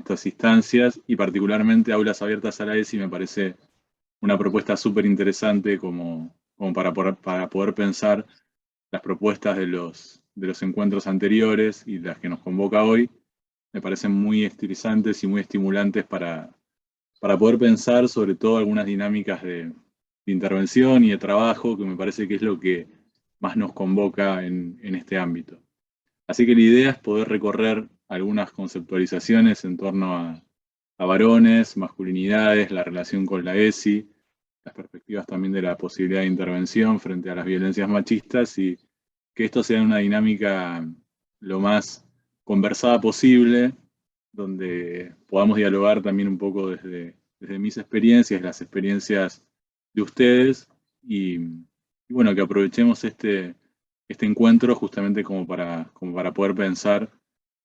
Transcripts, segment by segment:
estas instancias, y particularmente Aulas Abiertas a la ESI me parece una propuesta súper interesante como para poder pensar las propuestas de los encuentros anteriores y las que nos convoca hoy. Me parecen muy estilizantes y muy estimulantes para poder pensar sobre todo algunas dinámicas de intervención y de trabajo, que me parece que es lo que más nos convoca en este ámbito. Así que la idea es poder recorrer algunas conceptualizaciones en torno a varones, masculinidades, la relación con la ESI, las perspectivas también de la posibilidad de intervención frente a las violencias machistas, y que esto sea una dinámica lo más conversada posible, donde podamos dialogar también un poco desde mis experiencias, las experiencias de ustedes, y bueno, que aprovechemos este encuentro justamente como para poder pensar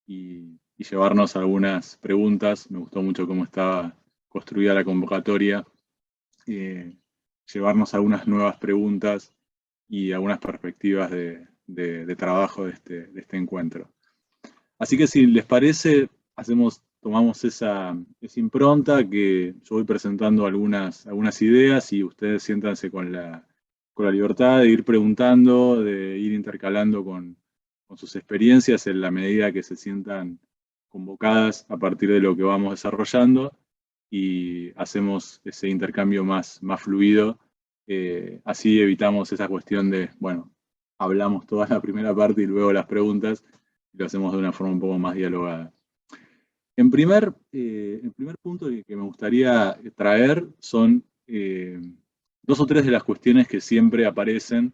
y llevarnos algunas preguntas. Me gustó mucho cómo estaba construida la convocatoria, llevarnos algunas nuevas preguntas y algunas perspectivas de trabajo de este encuentro. Así que si les parece, tomamos esa impronta, que yo voy presentando algunas ideas y ustedes siéntanse con la libertad de ir preguntando, de ir intercalando con sus experiencias en la medida que se sientan convocadas a partir de lo que vamos desarrollando, y hacemos ese intercambio más fluido. Así evitamos esa cuestión de, bueno, hablamos toda la primera parte y luego las preguntas, y lo hacemos de una forma un poco más dialogada. El primer punto que me gustaría traer son dos o tres de las cuestiones que siempre aparecen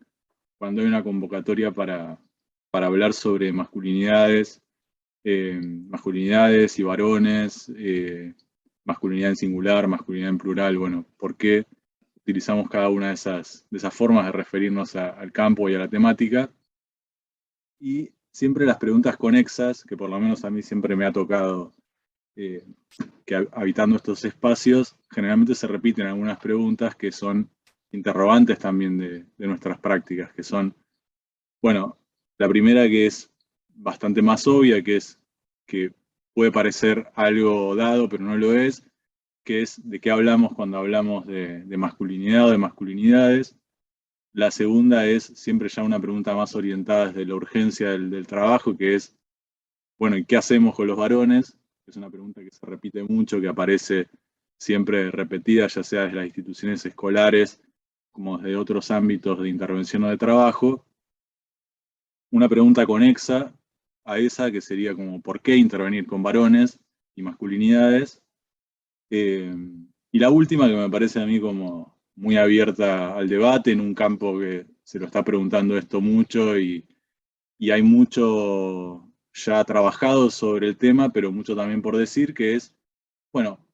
cuando hay una convocatoria para hablar sobre masculinidades y varones, masculinidad en singular, masculinidad en plural. Bueno, ¿por qué utilizamos cada una de esas formas de referirnos al campo y a la temática? Y siempre las preguntas conexas, que por lo menos a mí siempre me ha tocado, que habitando estos espacios, generalmente se repiten algunas preguntas que son interrogantes también de nuestras prácticas, que son, bueno, la primera, que es bastante más obvia, que puede parecer algo dado, pero no lo es, que es de qué hablamos cuando hablamos de masculinidad o de masculinidades. La segunda es siempre ya una pregunta más orientada desde la urgencia del trabajo, que es, bueno, ¿y qué hacemos con los varones? Es una pregunta que se repite mucho, que aparece siempre repetida, ya sea desde las instituciones escolares como desde otros ámbitos de intervención o de trabajo. Una pregunta conexa a esa, que sería como, ¿por qué intervenir con varones y masculinidades? Y la última, que me parece a mí como muy abierta al debate, en un campo que se lo está preguntando esto mucho, y hay mucho ya trabajado sobre el tema, pero mucho también por decir, que es, bueno,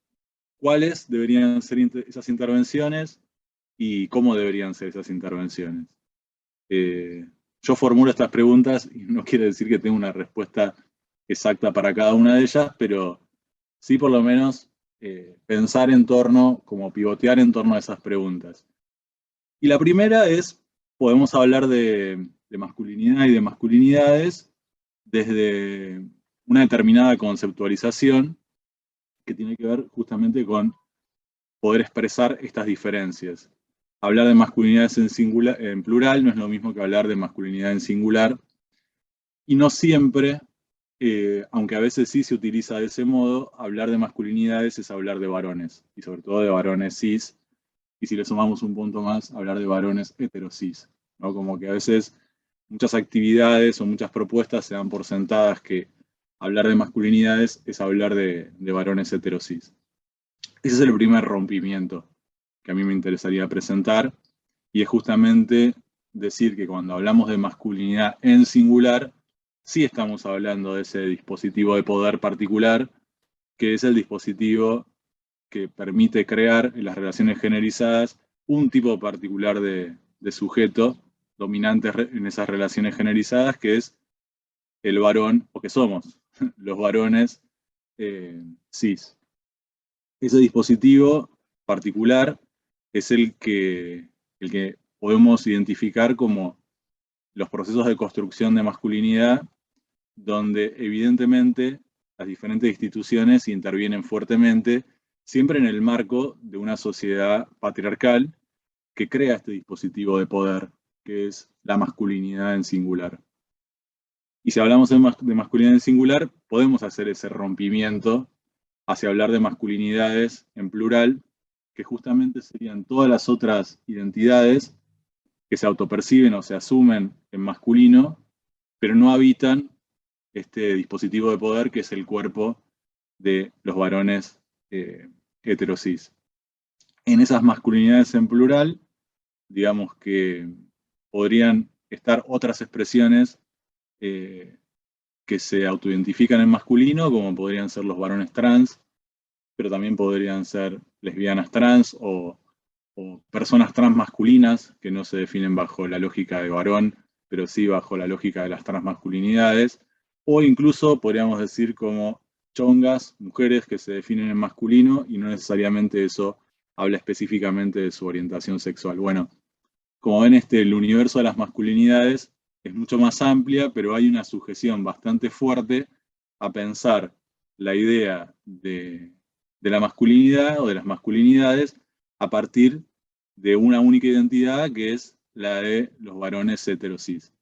¿cuáles deberían ser esas intervenciones y cómo deberían ser esas intervenciones? Yo formulo estas preguntas y no quiere decir que tenga una respuesta exacta para cada una de ellas, pero sí por lo menos pensar en torno, como pivotear en torno a esas preguntas. Y la primera es, podemos hablar de masculinidad y de masculinidades desde una determinada conceptualización que tiene que ver justamente con poder expresar estas diferencias. Hablar de masculinidades en plural no es lo mismo que hablar de masculinidad en singular, y no siempre, aunque a veces sí se utiliza de ese modo, hablar de masculinidades es hablar de varones, y sobre todo de varones cis, y si le sumamos un punto más, hablar de varones heterosis, ¿no? Como que a veces muchas actividades o muchas propuestas se dan por sentadas que hablar de masculinidades es hablar de varones heterosis. Ese es el primer rompimiento que a mí me interesaría presentar, y es justamente decir que cuando hablamos de masculinidad en singular, sí estamos hablando de ese dispositivo de poder particular, que es el dispositivo que permite crear en las relaciones generizadas un tipo particular de sujeto dominante en esas relaciones generizadas, que es el varón, o que somos los varones cis. Ese dispositivo particular es el que podemos identificar como los procesos de construcción de masculinidad, donde evidentemente las diferentes instituciones intervienen fuertemente, siempre en el marco de una sociedad patriarcal que crea este dispositivo de poder, que es la masculinidad en singular. Y si hablamos de masculinidad en singular, podemos hacer ese rompimiento hacia hablar de masculinidades en plural, que justamente serían todas las otras identidades que se autoperciben o se asumen en masculino, pero no habitan este dispositivo de poder que es el cuerpo de los varones heterosis. En esas masculinidades en plural, digamos que podrían estar otras expresiones que se autoidentifican en masculino, como podrían ser los varones trans, pero también podrían ser lesbianas trans o personas trans masculinas que no se definen bajo la lógica de varón, pero sí bajo la lógica de las transmasculinidades, o incluso podríamos decir como chongas, mujeres que se definen en masculino y no necesariamente eso habla específicamente de su orientación sexual. Bueno, como ven, el universo de las masculinidades es mucho más amplia, pero hay una sujeción bastante fuerte a pensar la idea de la masculinidad o de las masculinidades a partir de una única identidad que es la de los varones heterosis.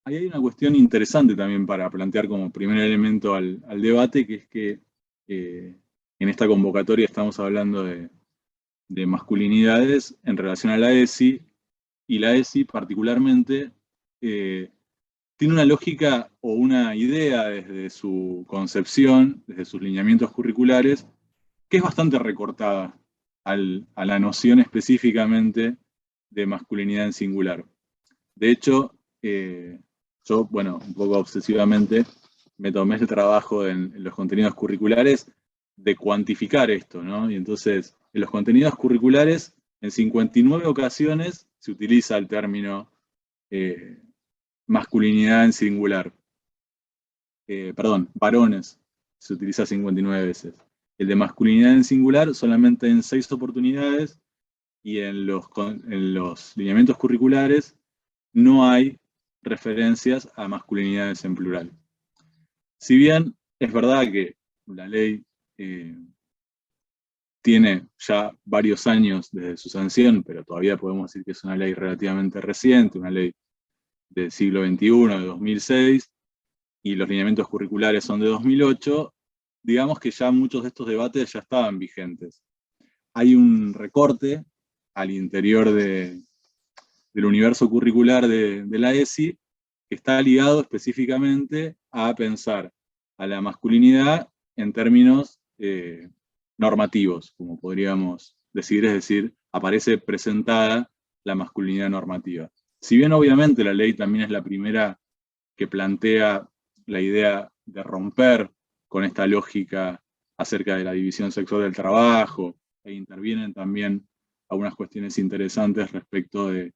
Ahí hay una cuestión interesante también para plantear como primer elemento al debate, que es que en esta convocatoria estamos hablando de masculinidades en relación a la ESI, y la ESI particularmente tiene una lógica o una idea desde su concepción, desde sus lineamientos curriculares, que es bastante recortada a la noción específicamente de masculinidad en singular. De hecho, yo, bueno, un poco obsesivamente, me tomé el trabajo en los contenidos curriculares de cuantificar esto, ¿no? Y entonces, en los contenidos curriculares, en 59 ocasiones se utiliza el término masculinidad en singular. Perdón, varones se utiliza 59 veces. El de masculinidad en singular solamente en 6 oportunidades, y en los lineamientos curriculares no hay referencias a masculinidades en plural. Si bien es verdad que la ley tiene ya varios años desde su sanción, pero todavía podemos decir que es una ley relativamente reciente, una ley del siglo XXI, de 2006, y los lineamientos curriculares son de 2008, digamos que ya muchos de estos debates ya estaban vigentes. Hay un recorte al interior del universo curricular de la ESI que está ligado específicamente a pensar a la masculinidad en términos normativos, como podríamos decir, es decir, aparece presentada la masculinidad normativa. Si bien obviamente la ley también es la primera que plantea la idea de romper con esta lógica acerca de la división sexual del trabajo, e intervienen también algunas cuestiones interesantes respecto de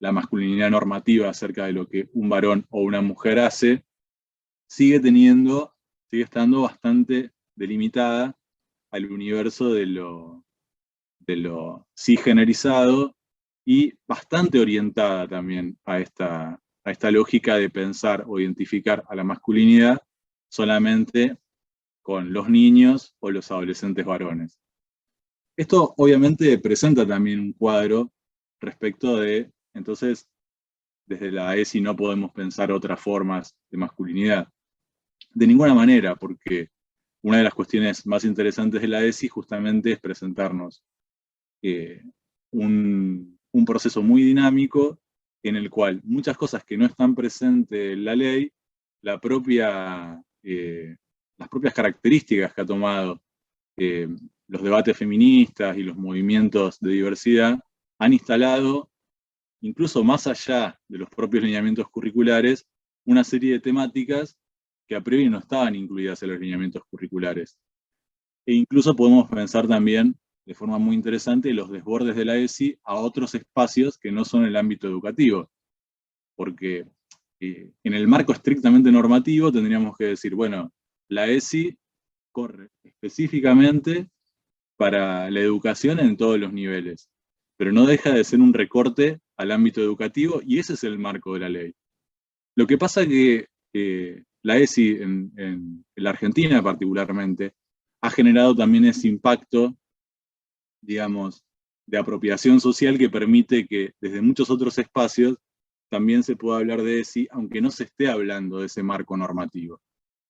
la masculinidad normativa acerca de lo que un varón o una mujer hace, sigue estando bastante delimitada al universo de lo cisgenerizado y bastante orientada también a esta lógica de pensar o identificar a la masculinidad solamente con los niños o los adolescentes varones. Esto obviamente presenta también un cuadro respecto de, entonces, desde la ESI no podemos pensar otras formas de masculinidad. De ninguna manera, porque una de las cuestiones más interesantes de la ESI justamente es presentarnos un proceso muy dinámico en el cual muchas cosas que no están presentes en la ley, las propias características que ha tomado los debates feministas y los movimientos de diversidad han instalado, incluso más allá de los propios lineamientos curriculares, una serie de temáticas que a priori no estaban incluidas en los lineamientos curriculares. E incluso podemos pensar también, de forma muy interesante, los desbordes de la ESI a otros espacios que no son el ámbito educativo. Porque en el marco estrictamente normativo tendríamos que decir, bueno, la ESI corre específicamente para la educación en todos los niveles, pero no deja de ser un recorte al ámbito educativo, y ese es el marco de la ley. Lo que pasa que la ESI en la Argentina particularmente ha generado también ese impacto, digamos, de apropiación social que permite que desde muchos otros espacios también se pueda hablar de ESI, aunque no se esté hablando de ese marco normativo.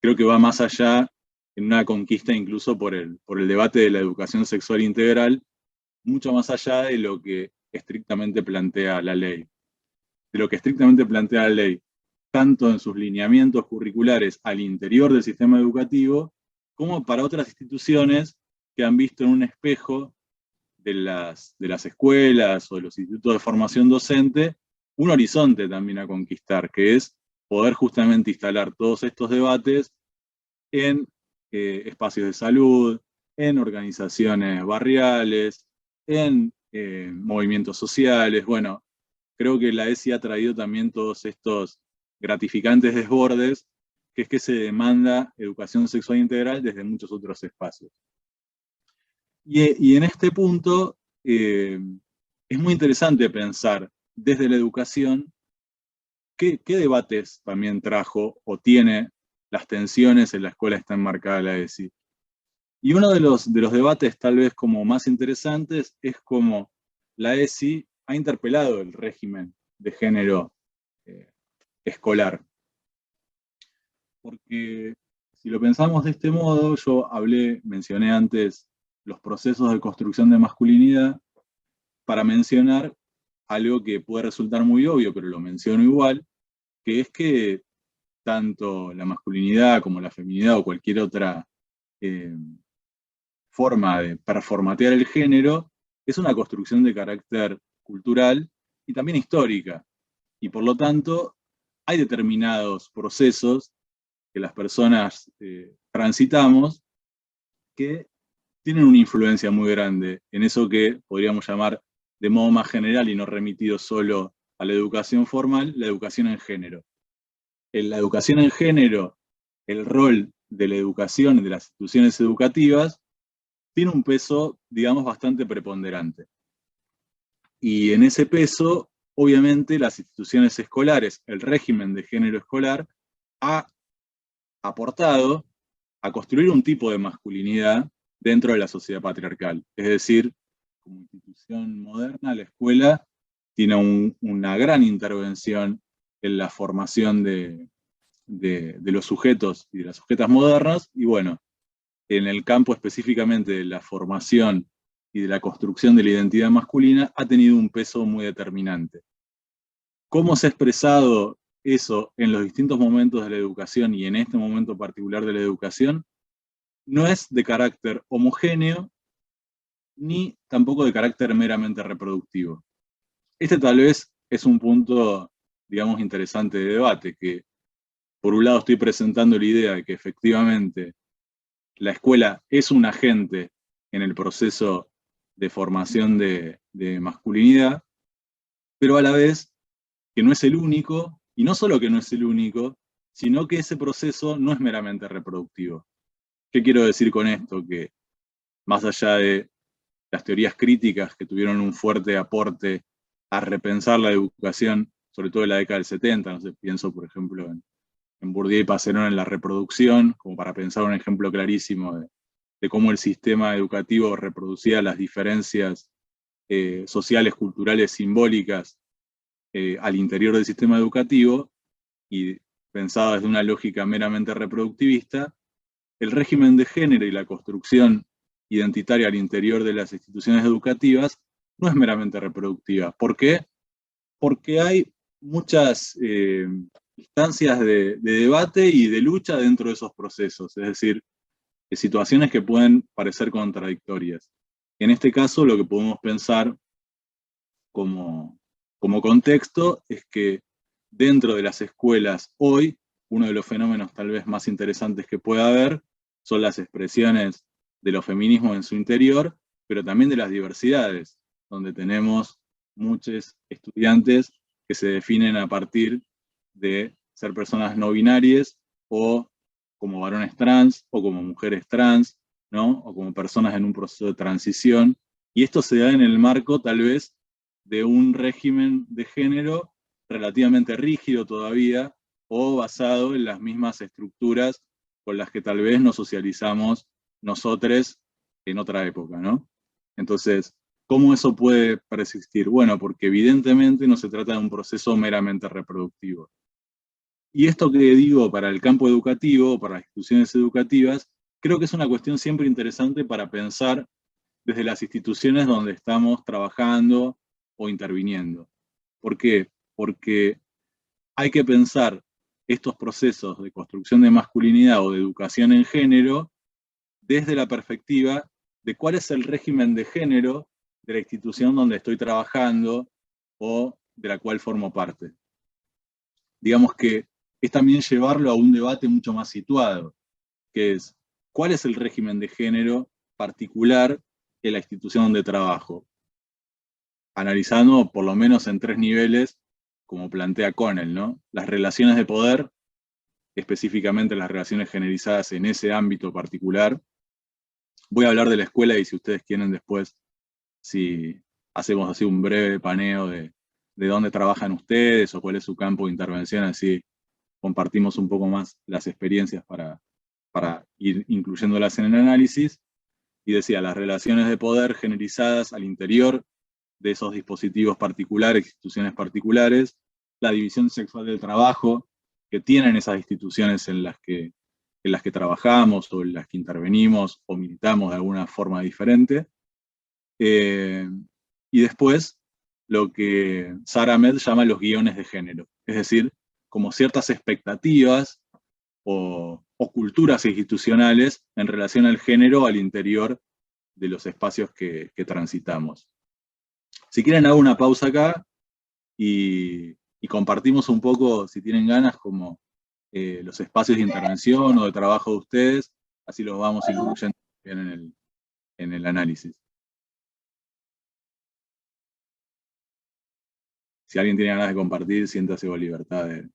Creo que va más allá en una conquista incluso por el debate de la educación sexual integral, mucho más allá de lo que estrictamente plantea la ley. De lo que estrictamente plantea la ley, tanto en sus lineamientos curriculares al interior del sistema educativo, como para otras instituciones que han visto en un espejo de las escuelas o de los institutos de formación docente un horizonte también a conquistar, que es poder justamente instalar todos estos debates en espacios de salud, en organizaciones barriales, en movimientos sociales. Bueno, creo que la ESI ha traído también todos estos gratificantes desbordes, que es que se demanda educación sexual integral desde muchos otros espacios. Y en este punto es muy interesante pensar desde la educación qué debates también trajo o tiene las tensiones en la escuela está enmarcada la ESI. Y uno de los debates tal vez como más interesantes es cómo la ESI ha interpelado el régimen de género escolar. Porque si lo pensamos de este modo, yo mencioné antes los procesos de construcción de masculinidad para mencionar algo que puede resultar muy obvio, pero lo menciono igual, que es que tanto la masculinidad como la feminidad o cualquier otra forma de performatear el género es una construcción de carácter cultural y también histórica. Y por lo tanto, hay determinados procesos que las personas transitamos que tienen una influencia muy grande en eso que podríamos llamar de modo más general y no remitido solo a la educación formal, la educación en género. En la educación en género, el rol de la educación y de las instituciones educativas tiene un peso, digamos, bastante preponderante. Y en ese peso, obviamente, las instituciones escolares, el régimen de género escolar, ha aportado a construir un tipo de masculinidad dentro de la sociedad patriarcal. Es decir, como institución moderna, la escuela tiene una gran intervención en la formación de los sujetos y de las sujetas modernas, y bueno, en el campo específicamente de la formación y de la construcción de la identidad masculina, ha tenido un peso muy determinante. ¿Cómo se ha expresado eso en los distintos momentos de la educación y en este momento particular de la educación? No es de carácter homogéneo, ni tampoco de carácter meramente reproductivo. Este tal vez es un punto, digamos, interesante de debate, que por un lado estoy presentando la idea de que efectivamente la escuela es un agente en el proceso de formación de masculinidad, pero a la vez que no es el único, y no solo que no es el único, sino que ese proceso no es meramente reproductivo. ¿Qué quiero decir con esto? Que más allá de las teorías críticas que tuvieron un fuerte aporte a repensar la educación, sobre todo en la década del 70, no sé, pienso por ejemplo en Bourdieu y Passerón en la reproducción, como para pensar un ejemplo clarísimo de cómo el sistema educativo reproducía las diferencias sociales, culturales, simbólicas al interior del sistema educativo, y pensado desde una lógica meramente reproductivista, el régimen de género y la construcción identitaria al interior de las instituciones educativas no es meramente reproductiva. ¿Por qué? Porque hay muchas instancias de debate y de lucha dentro de esos procesos, es decir, de situaciones que pueden parecer contradictorias. En este caso, lo que podemos pensar como contexto es que dentro de las escuelas hoy, uno de los fenómenos tal vez más interesantes que pueda haber son las expresiones de los feminismos en su interior, pero también de las diversidades, donde tenemos muchos estudiantes que se definen a partir de ser personas no binarias, o como varones trans, o como mujeres trans, ¿no? O como personas en un proceso de transición, y esto se da en el marco tal vez de un régimen de género relativamente rígido todavía, o basado en las mismas estructuras con las que tal vez nos socializamos nosotros en otra época, ¿no? Entonces, ¿cómo eso puede persistir? Bueno, porque evidentemente no se trata de un proceso meramente reproductivo. Y esto que digo para el campo educativo, para las instituciones educativas, creo que es una cuestión siempre interesante para pensar desde las instituciones donde estamos trabajando o interviniendo. ¿Por qué? Porque hay que pensar estos procesos de construcción de masculinidad o de educación en género desde la perspectiva de cuál es el régimen de género de la institución donde estoy trabajando o de la cual formo parte. Digamos que es también llevarlo a un debate mucho más situado, que es, ¿cuál es el régimen de género particular de la institución donde trabajo? Analizando por lo menos en 3 niveles, como plantea Connell, ¿no? Las relaciones de poder, específicamente las relaciones generizadas en ese ámbito particular. Voy a hablar de la escuela y si ustedes quieren después, si hacemos así un breve paneo de dónde trabajan ustedes o cuál es su campo de intervención, así compartimos un poco más las experiencias para ir incluyéndolas en el análisis. Y decía, las relaciones de poder generizadas al interior de esos dispositivos particulares, instituciones particulares, la división sexual del trabajo que tienen esas instituciones en las que trabajamos o en las que intervenimos o militamos de alguna forma diferente. Y después, lo que Sara Ahmed llama los guiones de género, es decir, como ciertas expectativas o culturas institucionales en relación al género al interior de los espacios que transitamos. Si quieren hago una pausa acá y compartimos un poco, si tienen ganas, como los espacios de intervención o de trabajo de ustedes, así los vamos incluyendo bien en el análisis. Si alguien tiene ganas de compartir, siéntase con libertad de...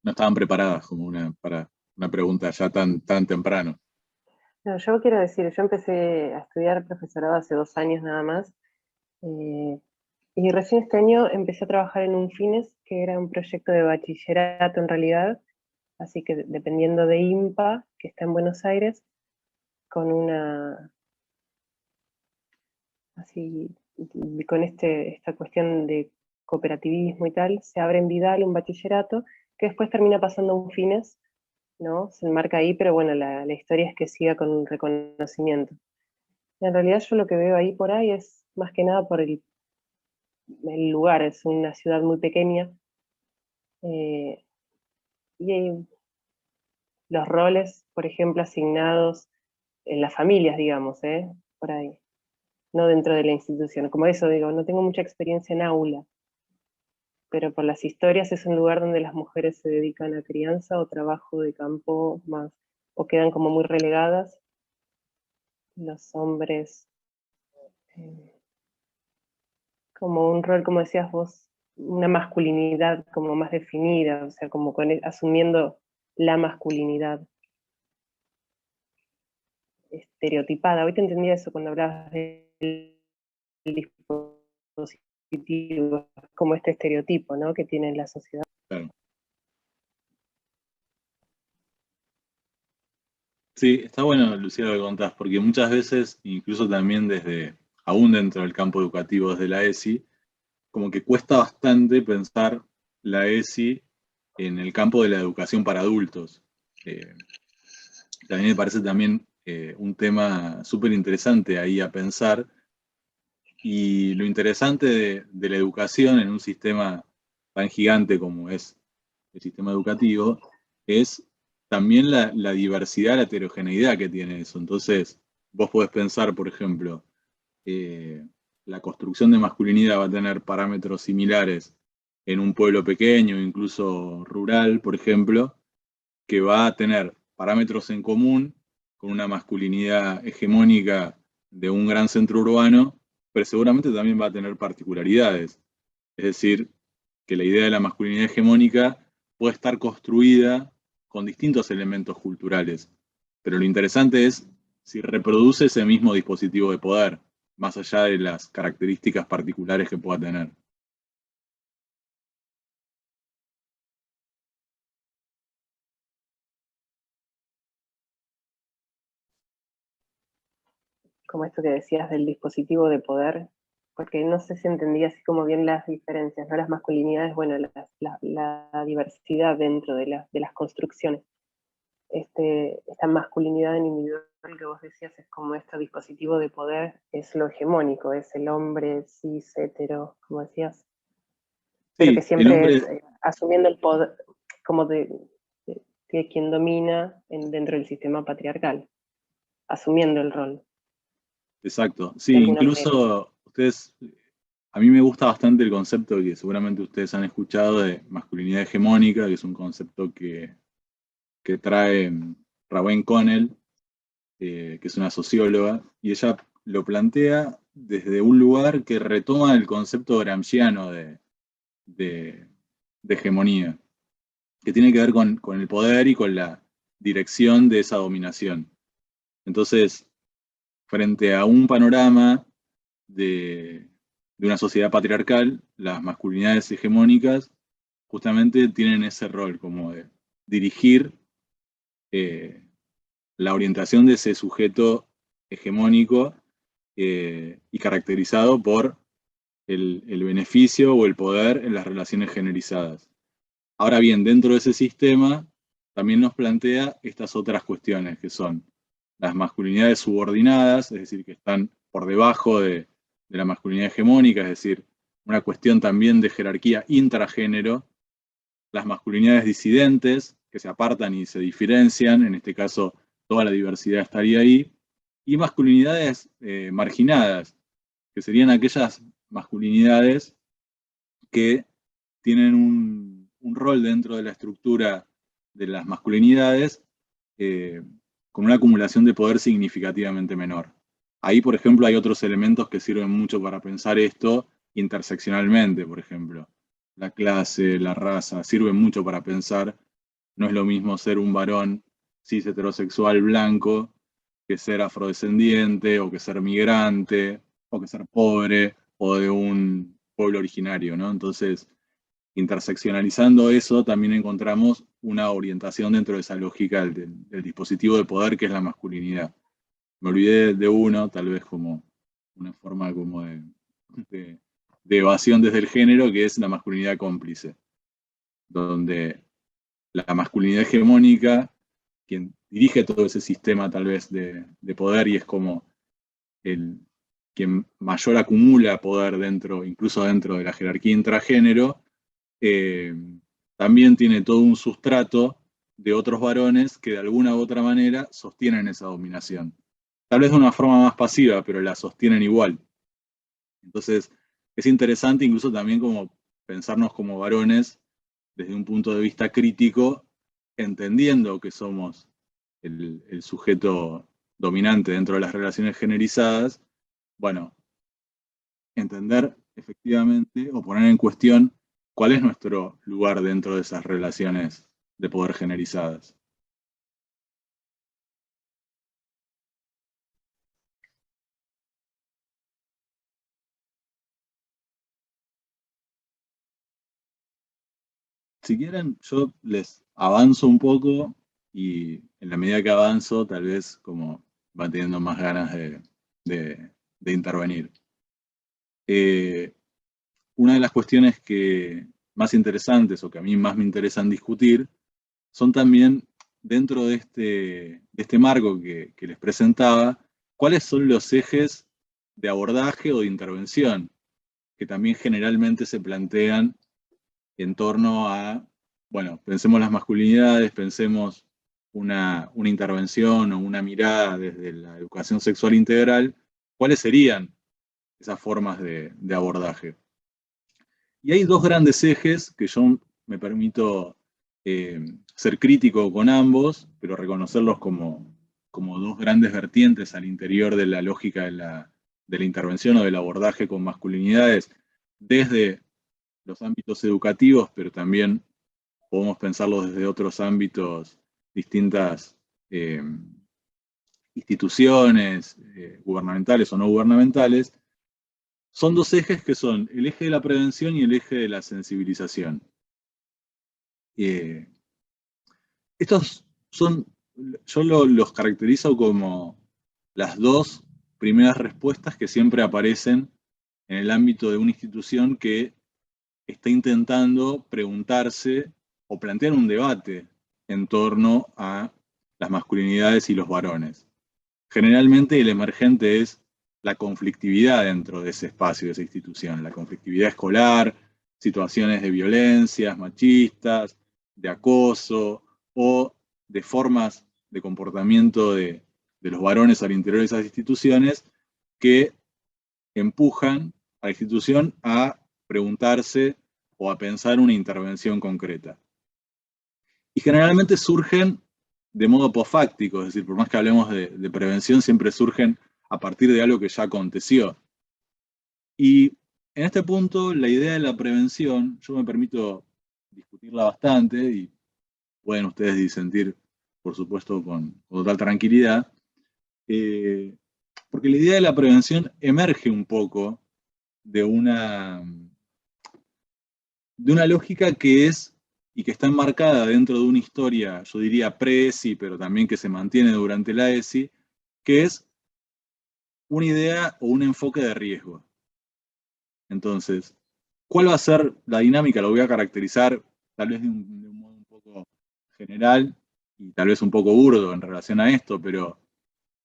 No estaban preparadas como para una pregunta ya tan temprano. No, yo quiero decir, yo empecé a estudiar profesorado hace 2 años nada más, y recién este año empecé a trabajar en un FINES, que era un proyecto de bachillerato en realidad, así que dependiendo de IMPA, que está en Buenos Aires, con esta cuestión de cooperativismo y tal, se abre en Vidal un bachillerato, que después termina pasando a un FINES, ¿no? Se enmarca ahí, pero bueno, la historia es que siga con un reconocimiento. En realidad yo lo que veo ahí por ahí es más que nada por el lugar, es una ciudad muy pequeña, y los roles, por ejemplo, asignados en las familias, digamos, por ahí, no dentro de la institución. Como eso digo, no tengo mucha experiencia en aula, pero por las historias es un lugar donde las mujeres se dedican a crianza o trabajo de campo más, o quedan como muy relegadas. Los hombres, como un rol, como decías vos, una masculinidad como más definida, o sea, como asumiendo la masculinidad estereotipada. Hoy te entendía eso cuando hablabas del dispositivo, como este estereotipo, ¿no?, que tiene la sociedad. Claro. Sí, está bueno, Lucía, lo que contás, porque muchas veces, incluso también aún dentro del campo educativo desde la ESI, como que cuesta bastante pensar la ESI en el campo de la educación para adultos. También me parece también un tema súper interesante ahí a pensar, y lo interesante de la educación en un sistema tan gigante como es el sistema educativo, es también la diversidad, la heterogeneidad que tiene eso. Entonces, vos podés pensar, por ejemplo, la construcción de masculinidad va a tener parámetros similares en un pueblo pequeño, incluso rural, por ejemplo, que va a tener parámetros en común con una masculinidad hegemónica de un gran centro urbano, pero seguramente también va a tener particularidades. Es decir, que la idea de la masculinidad hegemónica puede estar construida con distintos elementos culturales, pero lo interesante es si reproduce ese mismo dispositivo de poder, más allá de las características particulares que pueda tener. Como esto que decías del dispositivo de poder, porque no sé si entendía así como bien las diferencias, ¿no? Las masculinidades, bueno, la diversidad dentro de las construcciones. Esta masculinidad individual que vos decías es como este dispositivo de poder, es lo hegemónico, es el hombre cis, hetero, como decías, pero que Sí, el siempre es hombre, asumiendo el poder como de quien domina dentro del sistema patriarcal, asumiendo el rol, exacto. de Sí, alguna manera. incluso ustedes, a mí me gusta bastante el concepto que seguramente ustedes han escuchado de masculinidad hegemónica, que es un concepto que trae Raven Connell, que es una socióloga, y ella lo plantea desde un lugar que retoma el concepto gramsciano de, de hegemonía, que tiene que ver con el poder y con la dirección de esa dominación. Entonces, frente a un panorama de una sociedad patriarcal, las masculinidades hegemónicas justamente tienen ese rol como de dirigir eh, la orientación de ese sujeto hegemónico y caracterizado por el beneficio o el poder en las relaciones generizadas. Ahora bien, dentro de ese sistema también nos plantea estas otras cuestiones que son las masculinidades subordinadas, es decir, que están por debajo de la masculinidad hegemónica, es decir, una cuestión también de jerarquía intragénero, las masculinidades disidentes, que se apartan y se diferencian, en este caso toda la diversidad estaría ahí, y masculinidades marginadas, que serían aquellas masculinidades que tienen un rol dentro de la estructura de las masculinidades eh, con una acumulación de poder significativamente menor. Ahí, por ejemplo, hay otros elementos que sirven mucho para pensar esto interseccionalmente, por ejemplo. La clase, la raza, sirven mucho para pensar. No es lo mismo ser un varón cis heterosexual blanco que ser afrodescendiente o que ser migrante o que ser pobre o de un pueblo originario, ¿no? Entonces, interseccionalizando eso, también encontramos una orientación dentro de esa lógica del dispositivo de poder que es la masculinidad. Me olvidé de uno, tal vez como una forma como de, de evasión desde el género, que es la masculinidad cómplice, donde la masculinidad hegemónica, quien dirige todo ese sistema tal vez de poder y es como el quien mayor acumula poder dentro, incluso dentro de la jerarquía intragénero, eh, también tiene todo un sustrato de otros varones que de alguna u otra manera sostienen esa dominación. Tal vez de una forma más pasiva, pero la sostienen igual. Entonces, es interesante incluso también como pensarnos como varones desde un punto de vista crítico, entendiendo que somos el sujeto dominante dentro de las relaciones generizadas, bueno, entender efectivamente o poner en cuestión cuál es nuestro lugar dentro de esas relaciones de poder generizadas. Si quieren, yo les avanzo un poco y en la medida que avanzo, tal vez como van teniendo más ganas de intervenir. Eh, una de las cuestiones que más interesantes o que a mí más me interesan discutir son también dentro de este marco que les presentaba, cuáles son los ejes de abordaje o de intervención que también generalmente se plantean en torno a, bueno, pensemos las masculinidades, pensemos una intervención o una mirada desde la educación sexual integral, ¿cuáles serían esas formas de abordaje? Y hay dos grandes ejes que yo me permito ser crítico con ambos, pero reconocerlos como dos grandes vertientes al interior de la lógica de la intervención o del abordaje con masculinidades desde los ámbitos educativos, pero también podemos pensarlo desde otros ámbitos, distintas instituciones gubernamentales o no gubernamentales, son dos ejes que son el eje de la prevención y el eje de la sensibilización. Estos son, yo los caracterizo como las dos primeras respuestas que siempre aparecen en el ámbito de una institución que está intentando preguntarse o plantear un debate en torno a las masculinidades y los varones. Generalmente el emergente es la conflictividad dentro de ese espacio, de esa institución, la conflictividad escolar, situaciones de violencias machistas, de acoso o de formas de comportamiento de los varones al interior de esas instituciones que empujan a la institución a preguntarse o a pensar una intervención concreta. Y generalmente surgen de modo posfáctico, es decir, por más que hablemos de prevención, siempre surgen a partir de algo que ya aconteció. Y en este punto, la idea de la prevención, yo me permito discutirla bastante, y pueden ustedes disentir, por supuesto, con total tranquilidad, porque la idea de la prevención emerge un poco de una lógica que es y que está enmarcada dentro de una historia, yo diría pre-ESI, pero también que se mantiene durante la ESI, que es una idea o un enfoque de riesgo. Entonces, ¿cuál va a ser la dinámica? Lo voy a caracterizar tal vez de un modo un poco general y tal vez un poco burdo en relación a esto, pero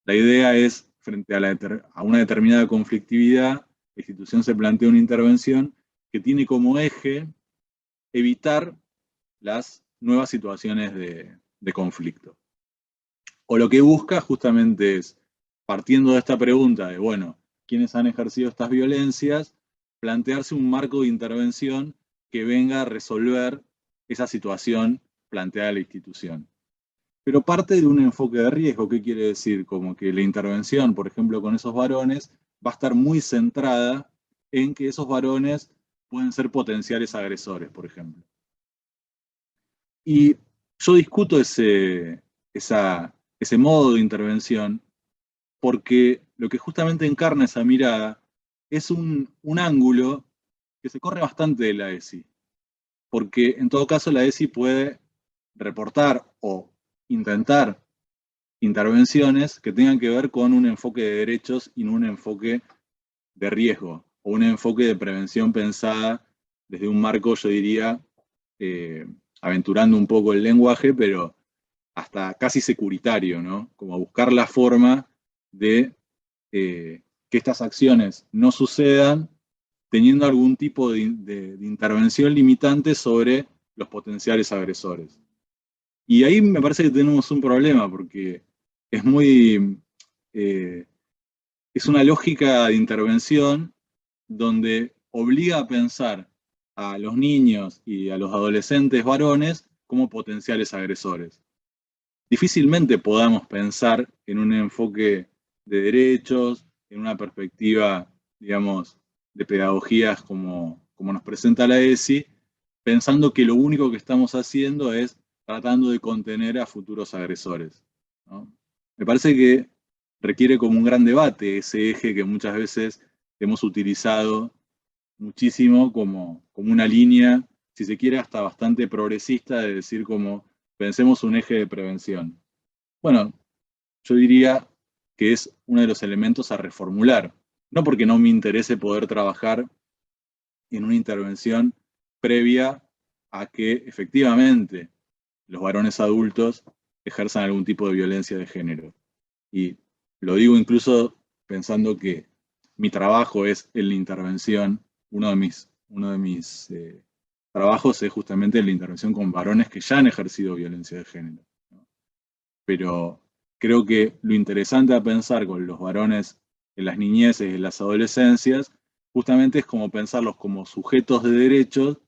la idea es, frente a una determinada conflictividad, la institución se plantea una intervención que tiene como eje evitar las nuevas situaciones de conflicto. O lo que busca justamente es, partiendo de esta pregunta de, bueno, ¿quiénes han ejercido estas violencias?, plantearse un marco de intervención que venga a resolver esa situación planteada a la institución. Pero parte de un enfoque de riesgo. ¿Qué quiere decir? Como que la intervención, por ejemplo, con esos varones, va a estar muy centrada en que esos varones pueden ser potenciales agresores, por ejemplo. Y yo discuto ese modo de intervención porque lo que justamente encarna esa mirada es un ángulo que se corre bastante de la ESI. Porque en todo caso la ESI puede reportar o intentar intervenciones que tengan que ver con un enfoque de derechos y no un enfoque de riesgo, o un enfoque de prevención pensada desde un marco, yo diría, aventurando un poco el lenguaje, pero hasta casi securitario, ¿no? Como buscar la forma de que estas acciones no sucedan teniendo algún tipo de intervención limitante sobre los potenciales agresores. Y ahí me parece que tenemos un problema, porque es es una lógica de intervención donde obliga a pensar a los niños y a los adolescentes varones como potenciales agresores. Difícilmente podamos pensar en un enfoque de derechos, en una perspectiva, digamos, de pedagogías como nos presenta la ESI, pensando que lo único que estamos haciendo es tratando de contener a futuros agresores, ¿no? Me parece que requiere como un gran debate ese eje que muchas veces hemos utilizado muchísimo como una línea, si se quiere, hasta bastante progresista, de decir como pensemos un eje de prevención. Bueno, yo diría que es uno de los elementos a reformular, no porque no me interese poder trabajar en una intervención previa a que efectivamente los varones adultos ejerzan algún tipo de violencia de género. Y lo digo incluso pensando que mi trabajo es en la intervención, uno de mis trabajos es justamente la intervención con varones que ya han ejercido violencia de género, ¿no? Pero creo que lo interesante a pensar con los varones en las niñeces y en las adolescencias, justamente es como pensarlos como sujetos de derechos,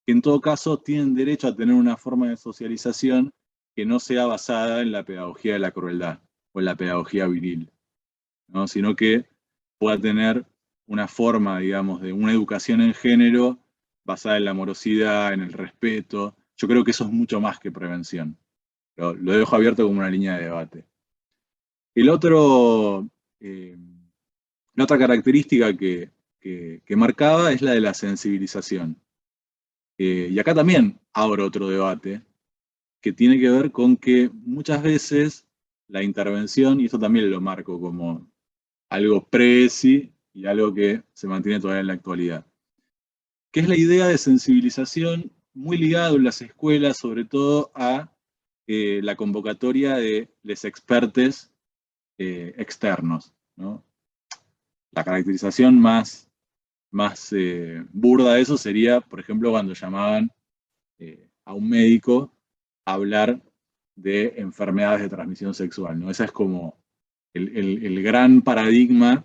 que en todo caso tienen derecho a tener una forma de socialización que no sea basada en la pedagogía de la crueldad o en la pedagogía viril, ¿no? Sino que pueda tener una forma, digamos, de una educación en género basada en la amorosidad, en el respeto. Yo creo que eso es mucho más que prevención. Lo dejo abierto como una línea de debate. El otro, la otra característica que marcaba es la de la sensibilización. Y acá también abro otro debate que tiene que ver con que muchas veces la intervención, y esto también lo marco como algo pre-ESI y algo que se mantiene todavía en la actualidad, que es la idea de sensibilización muy ligado en las escuelas, sobre todo a la convocatoria de los expertos externos, ¿no? La caracterización más burda de eso sería, por ejemplo, cuando llamaban a un médico a hablar de enfermedades de transmisión sexual, ¿no? Ese es como el gran paradigma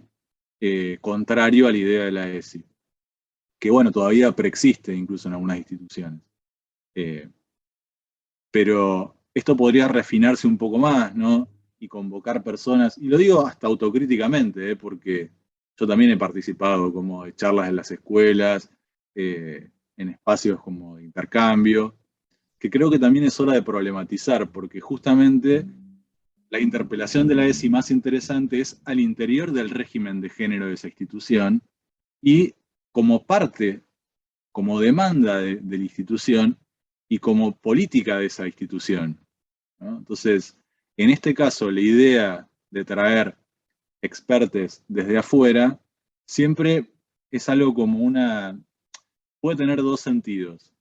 contrario a la idea de la ESI, que bueno, todavía preexiste incluso en algunas instituciones. Pero esto podría refinarse un poco más, ¿no? Y convocar personas, y lo digo hasta autocríticamente, porque yo también he participado como de charlas en las escuelas, en espacios como de intercambio, que creo que también es hora de problematizar, porque justamente la interpelación de la ESI más interesante es al interior del régimen de género de esa institución y como parte, como demanda de la institución y como política de esa institución, ¿no? Entonces, en este caso, la idea de traer expertos desde afuera siempre es algo como puede tener dos sentidos,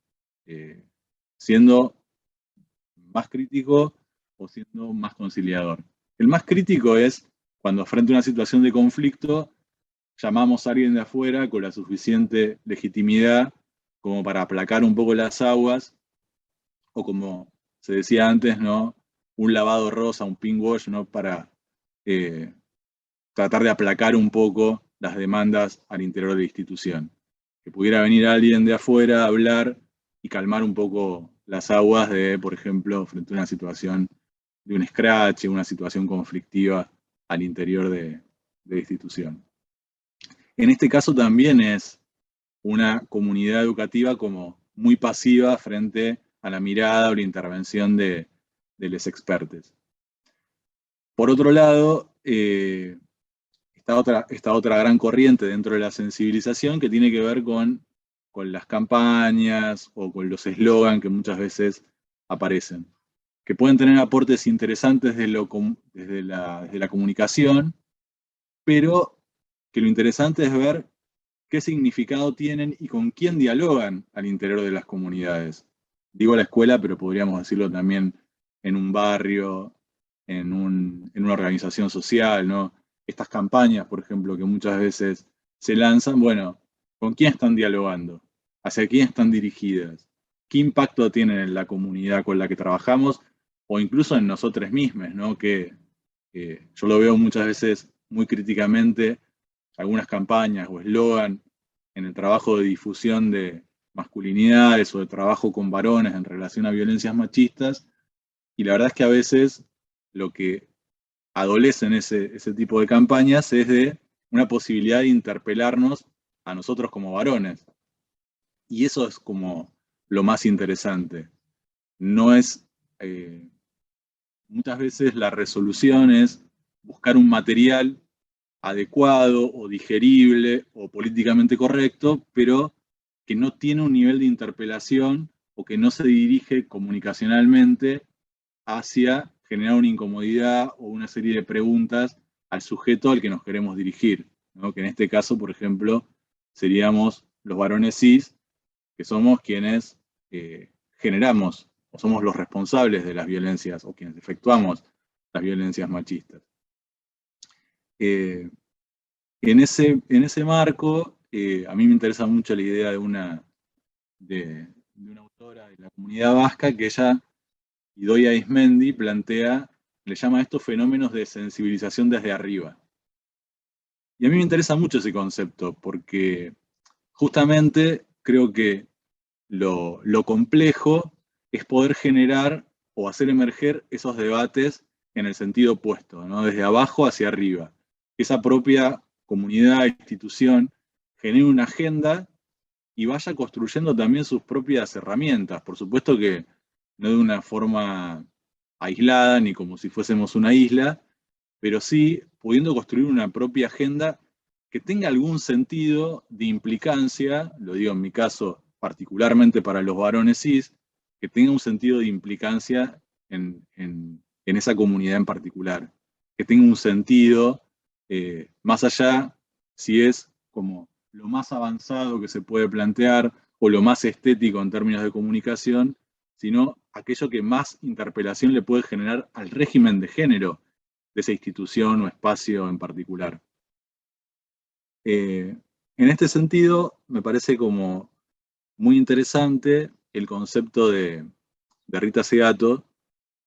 siendo más crítico o siendo más conciliador. El más crítico es cuando frente a una situación de conflicto llamamos a alguien de afuera con la suficiente legitimidad como para aplacar un poco las aguas, o como se decía antes, ¿no? Un lavado rosa, un pink wash, ¿no? Para tratar de aplacar un poco las demandas al interior de la institución. Que pudiera venir alguien de afuera a hablar y calmar un poco las aguas de, por ejemplo, frente a una situación de un scratch, una situación conflictiva al interior de la institución. En este caso también es una comunidad educativa como muy pasiva frente a la mirada o la intervención de los expertos. Por otro lado, esta otra gran corriente dentro de la sensibilización que tiene que ver con las campañas o con los eslogans que muchas veces aparecen, que pueden tener aportes interesantes desde la comunicación, pero que lo interesante es ver qué significado tienen y con quién dialogan al interior de las comunidades. Digo la escuela, pero podríamos decirlo también en un barrio, en una organización social, ¿no? Estas campañas, por ejemplo, que muchas veces se lanzan, bueno, ¿con quién están dialogando? ¿Hacia quién están dirigidas? ¿Qué impacto tienen en la comunidad con la que trabajamos o incluso en nosotros mismos, ¿no? Que yo lo veo muchas veces muy críticamente, algunas campañas o eslogan en el trabajo de difusión de masculinidades o de trabajo con varones en relación a violencias machistas, y la verdad es que a veces lo que adolecen ese tipo de campañas es de una posibilidad de interpelarnos a nosotros como varones. Y eso es como lo más interesante. No es, muchas veces la resolución es buscar un material adecuado o digerible o políticamente correcto, pero que no tiene un nivel de interpelación o que no se dirige comunicacionalmente hacia generar una incomodidad o una serie de preguntas al sujeto al que nos queremos dirigir, ¿no? Que en este caso, por ejemplo, seríamos los varones cis, que somos quienes generamos o somos los responsables de las violencias o quienes efectuamos las violencias machistas. En ese marco, a mí me interesa mucho la idea de una autora de la comunidad vasca que ella, Idoia Aizmendi, le llama a estos fenómenos de sensibilización desde arriba. Y a mí me interesa mucho ese concepto, porque justamente creo que lo complejo es poder generar o hacer emerger esos debates en el sentido opuesto, ¿no? Desde abajo hacia arriba. Esa propia comunidad, institución, genera una agenda y vaya construyendo también sus propias herramientas. Por supuesto que no de una forma aislada ni como si fuésemos una isla, pero sí pudiendo construir una propia agenda que tenga algún sentido de implicancia, lo digo en mi caso particularmente para los varones cis, que tenga un sentido de implicancia en esa comunidad en particular, que tenga un sentido más allá si es como lo más avanzado que se puede plantear o lo más estético en términos de comunicación, sino aquello que más interpelación le puede generar al régimen de género de esa institución o espacio en particular. En este sentido, me parece como muy interesante el concepto de Rita Segato,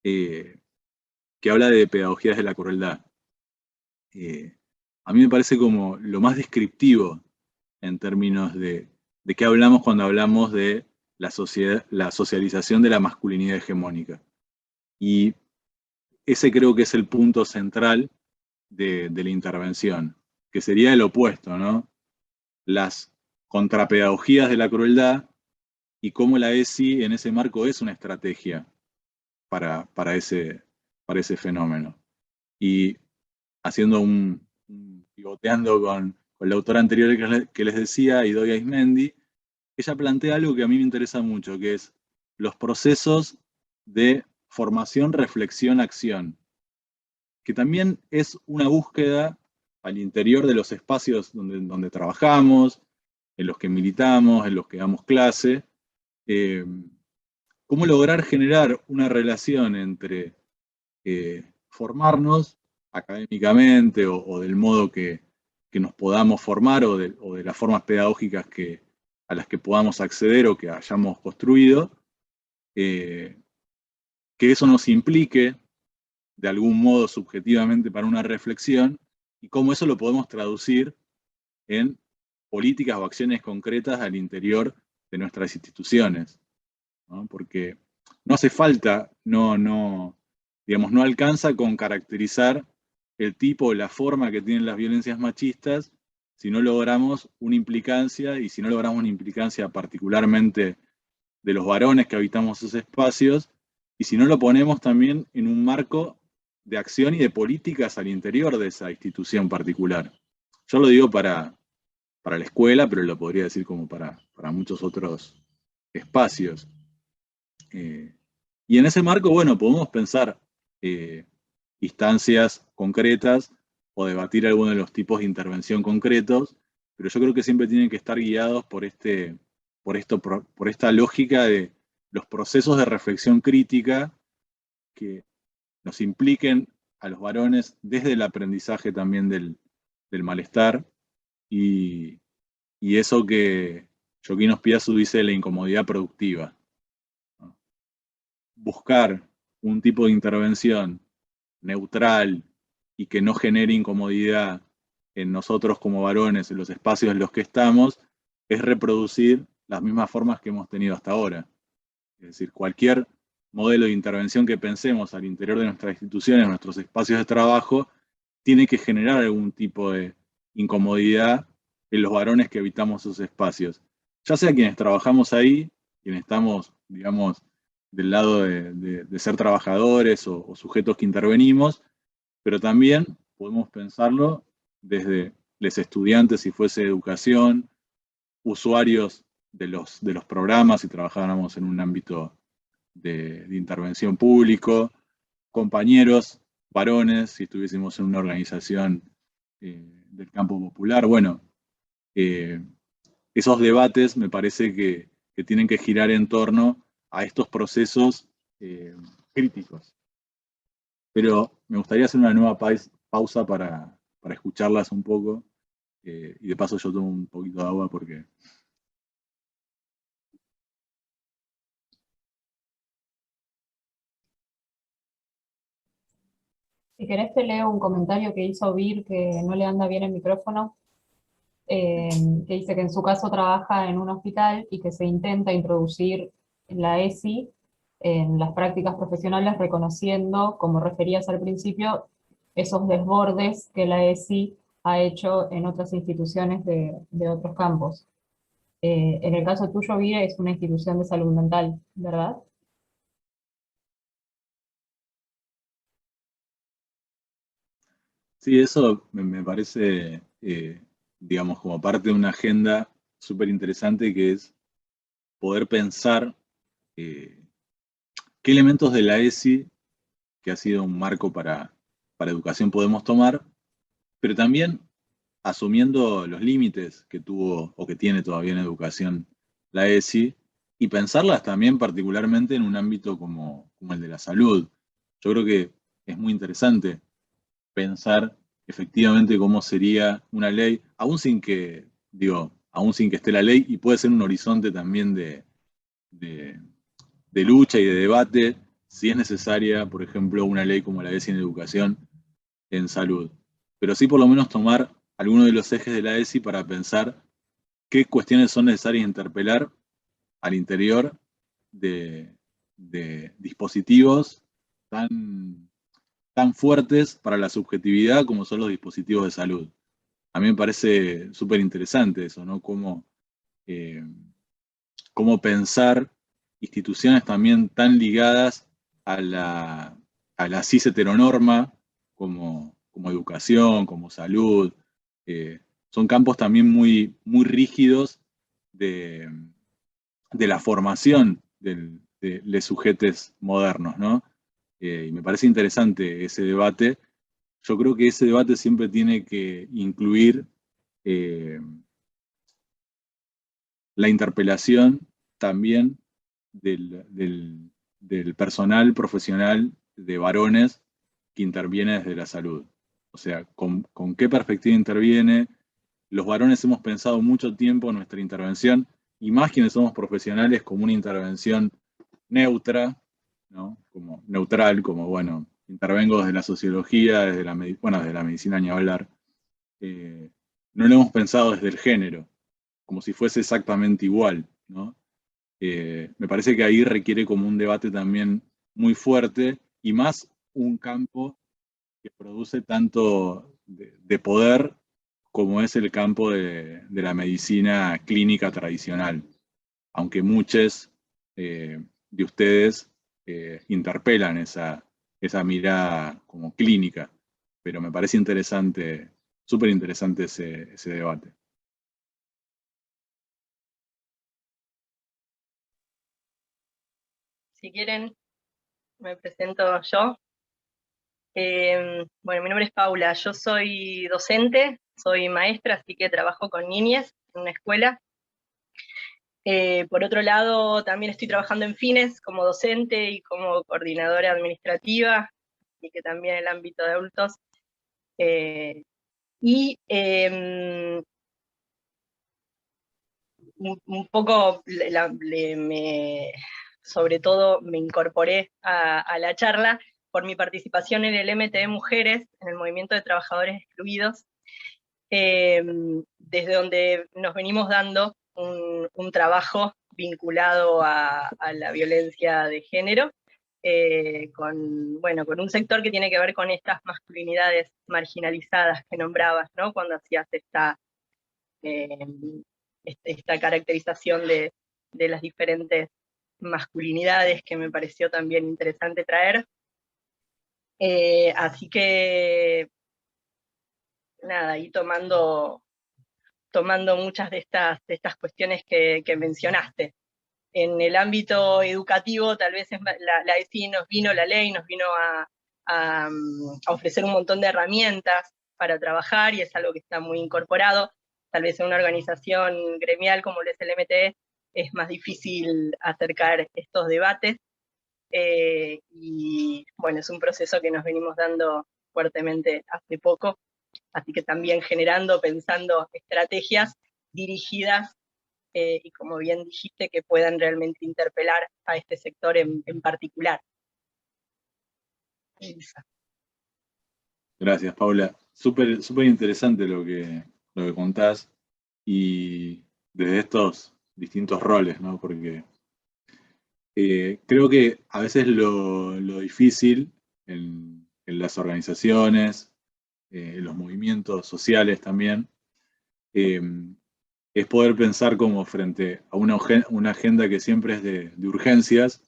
que habla de pedagogías de la crueldad. A mí me parece como lo más descriptivo en términos de qué hablamos cuando hablamos de la socialización de la masculinidad hegemónica. Y ese creo que es el punto central de la intervención, que sería el opuesto, ¿no? Las contrapedagogías de la crueldad y cómo la ESI en ese marco es una estrategia para ese fenómeno. Y haciendo pivoteando con la autora anterior que les decía, Idoia Ismendi, ella plantea algo que a mí me interesa mucho, que es los procesos de formación, reflexión, acción, que también es una búsqueda al interior de los espacios donde trabajamos, en los que militamos, en los que damos clase, cómo lograr generar una relación entre formarnos académicamente o del modo que nos podamos formar o de las formas pedagógicas a las que podamos acceder o que hayamos construido, que eso nos implique de algún modo subjetivamente para una reflexión y cómo eso lo podemos traducir en políticas o acciones concretas al interior de nuestras instituciones, ¿no? Porque no hace falta, digamos, no alcanza con caracterizar el tipo o la forma que tienen las violencias machistas si no logramos una implicancia, y si no logramos una implicancia particularmente de los varones que habitamos esos espacios, y si no lo ponemos también en un marco de acción y de políticas al interior de esa institución particular. Yo lo digo para la escuela, pero lo podría decir como para muchos otros espacios. Y en ese marco, bueno, podemos pensar instancias concretas o debatir algunos de los tipos de intervención concretos, pero yo creo que siempre tienen que estar guiados por esta lógica de los procesos de reflexión crítica que nos impliquen a los varones desde el aprendizaje también del malestar y eso que Joaquín Ospiazu dice de la incomodidad productiva. Buscar un tipo de intervención neutral y que no genere incomodidad en nosotros como varones, en los espacios en los que estamos, es reproducir las mismas formas que hemos tenido hasta ahora. Es decir, cualquier modelo de intervención que pensemos al interior de nuestras instituciones, nuestros espacios de trabajo, tiene que generar algún tipo de incomodidad en los varones que habitamos esos espacios. Ya sea quienes trabajamos ahí, quienes estamos, digamos, del lado de ser trabajadores o sujetos que intervenimos, pero también podemos pensarlo desde los estudiantes, si fuese educación, usuarios de los programas, si trabajáramos en un ámbito de intervención público, compañeros, varones, si estuviésemos en una organización del campo popular. Bueno, esos debates me parece que tienen que girar en torno a estos procesos críticos. Pero me gustaría hacer una nueva pausa para escucharlas un poco, y de paso yo tomo un poquito de agua porque... Si querés te leo un comentario que hizo Vir, que no le anda bien el micrófono, que dice que en su caso trabaja en un hospital y que se intenta introducir la ESI en las prácticas profesionales, reconociendo, como referías al principio, esos desbordes que la ESI ha hecho en otras instituciones de otros campos. En el caso tuyo, VIRE es una institución de salud mental, ¿verdad? Sí, eso me parece, digamos, como parte de una agenda súper interesante que es poder pensar eh, qué elementos de la ESI, que ha sido un marco para educación, podemos tomar, pero también asumiendo los límites que tuvo o que tiene todavía en educación la ESI, y pensarlas también particularmente en un ámbito como el de la salud. Yo creo que es muy interesante pensar efectivamente cómo sería una ley, aún sin que esté la ley, y puede ser un horizonte también de, de lucha y de debate, si es necesaria, por ejemplo, una ley como la ESI en educación, en salud. Pero sí por lo menos tomar algunos de los ejes de la ESI para pensar qué cuestiones son necesarias interpelar al interior de dispositivos tan fuertes para la subjetividad como son los dispositivos de salud. A mí me parece súper interesante eso, ¿no? Eh, cómo pensar instituciones también tan ligadas a la cis heteronorma, como educación, como salud. Son campos también muy rígidos de, de la formación de sujetos modernos, ¿no? Y me parece interesante ese debate. Yo creo que ese debate siempre tiene que incluir eh, la interpelación también del personal profesional de varones que interviene desde la salud. O sea, con qué perspectiva interviene. Los varones hemos pensado mucho tiempo en nuestra intervención, y más quienes somos profesionales, como una intervención neutra, ¿no? Como neutral, como, bueno, intervengo desde la sociología, desde la medicina ni hablar. No lo hemos pensado desde el género, como si fuese exactamente igual, ¿no? Me parece que ahí requiere como un debate también muy fuerte, y más un campo que produce tanto de poder como es el campo de la medicina clínica tradicional, aunque muchos de ustedes interpelan esa mirada como clínica, pero me parece interesante, súper interesante ese debate. Si quieren, me presento yo. Bueno, mi nombre es Paula, yo soy docente, soy maestra, así que trabajo con niñas en una escuela. Por otro lado, también estoy trabajando en Fines como docente y como coordinadora administrativa, y que también en el ámbito de adultos. Un poco, sobre todo me incorporé a la charla por mi participación en el MTE Mujeres, en el Movimiento de Trabajadores Excluidos, desde donde nos venimos dando un trabajo vinculado a la violencia de género, con un sector que tiene que ver con estas masculinidades marginalizadas que nombrabas, ¿no? Cuando hacías esta caracterización de las diferentes masculinidades, que me pareció también interesante traer. Así que, nada, y tomando muchas de estas cuestiones que mencionaste. En el ámbito educativo, tal vez la ESI la ley nos vino a ofrecer un montón de herramientas para trabajar, y es algo que está muy incorporado. Tal vez en una organización gremial como el SLMT es más difícil acercar estos debates, y bueno, es un proceso que nos venimos dando fuertemente hace poco, así que también pensando estrategias dirigidas, y como bien dijiste, que puedan realmente interpelar a este sector en particular. Gracias, Paula. Súper interesante lo que contás, y desde estos distintos roles, ¿no? Porque creo que a veces lo difícil en las organizaciones, en los movimientos sociales también, es poder pensar como frente a una agenda que siempre es de urgencias,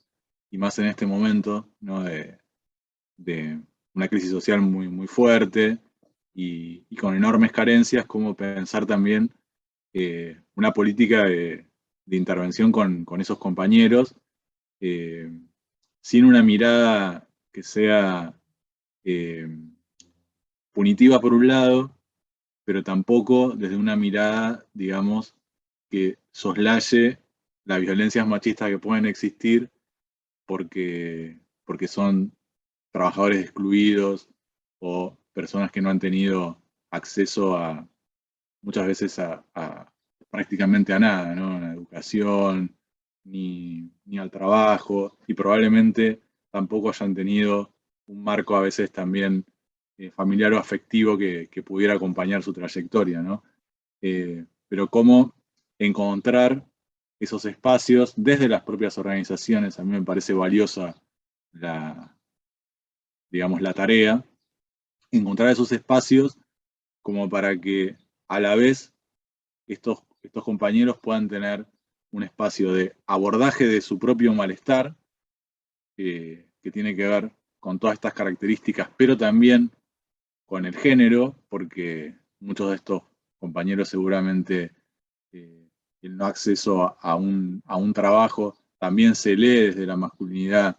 y más en este momento, ¿no? de una crisis social muy, muy fuerte y con enormes carencias, como pensar también una política de intervención con esos compañeros, sin una mirada que sea punitiva por un lado, pero tampoco desde una mirada, digamos, que soslaye las violencias machistas que pueden existir porque son trabajadores excluidos o personas que no han tenido acceso muchas veces prácticamente a nada, ¿no? A la educación, ni al trabajo, y probablemente tampoco hayan tenido un marco a veces también familiar o afectivo que pudiera acompañar su trayectoria, ¿no? Pero cómo encontrar esos espacios desde las propias organizaciones. A mí me parece valiosa digamos, la tarea, encontrar esos espacios como para que a la vez estos compañeros puedan tener un espacio de abordaje de su propio malestar, que tiene que ver con todas estas características, pero también con el género, porque muchos de estos compañeros seguramente el no acceso a un trabajo también se lee desde la masculinidad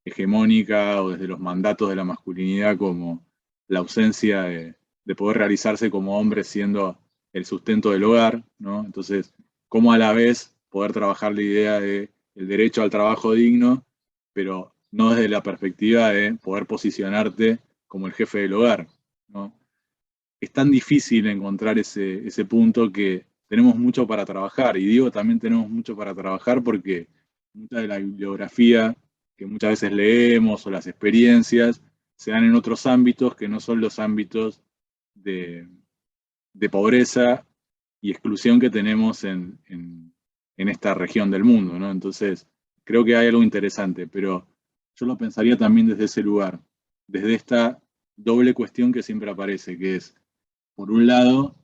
hegemónica o desde los mandatos de la masculinidad como la ausencia de poder realizarse como hombre siendo el sustento del hogar, ¿no? Entonces, cómo a la vez poder trabajar la idea de el derecho al trabajo digno, pero no desde la perspectiva de poder posicionarte como el jefe del hogar, ¿no? Es tan difícil encontrar ese punto que tenemos mucho para trabajar, y digo también tenemos mucho para trabajar porque mucha de la bibliografía que muchas veces leemos o las experiencias se dan en otros ámbitos que no son los ámbitos de pobreza y exclusión que tenemos en esta región del mundo, ¿no? Entonces, creo que hay algo interesante, pero yo lo pensaría también desde ese lugar, desde esta doble cuestión que siempre aparece, que es, por un lado,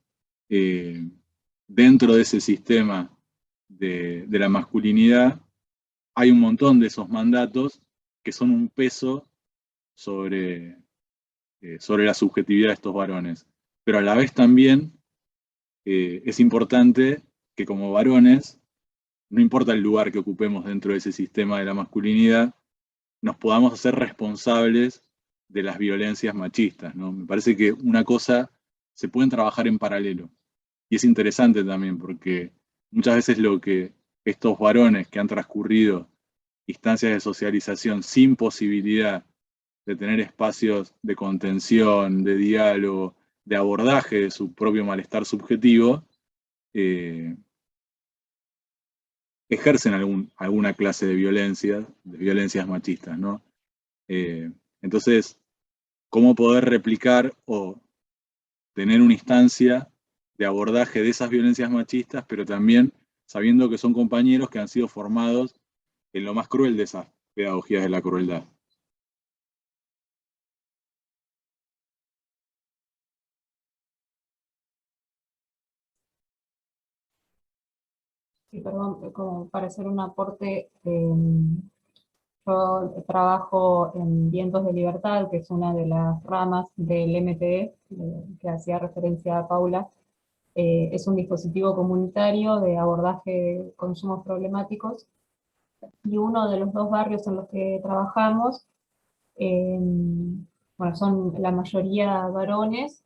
dentro de ese sistema de la masculinidad, hay un montón de esos mandatos que son un peso sobre la subjetividad de estos varones. Pero a la vez también es importante que como varones, no importa el lugar que ocupemos dentro de ese sistema de la masculinidad, nos podamos hacer responsables de las violencias machistas, ¿no? Me parece que una cosa se pueden trabajar en paralelo. Y es interesante también porque muchas veces lo que estos varones que han transcurrido instancias de socialización sin posibilidad de tener espacios de contención, de diálogo, de abordaje de su propio malestar subjetivo, ejercen alguna clase de violencias machistas, ¿no? Entonces, ¿cómo poder replicar o tener una instancia de abordaje de esas violencias machistas, pero también sabiendo que son compañeros que han sido formados en lo más cruel de esas pedagogías de la crueldad? Sí, perdón, como para hacer un aporte, yo trabajo en Vientos de Libertad, que es una de las ramas del MTE, que hacía referencia a Paula. Es un dispositivo comunitario de abordaje de consumos problemáticos, y uno de los dos barrios en los que trabajamos, bueno, son la mayoría varones,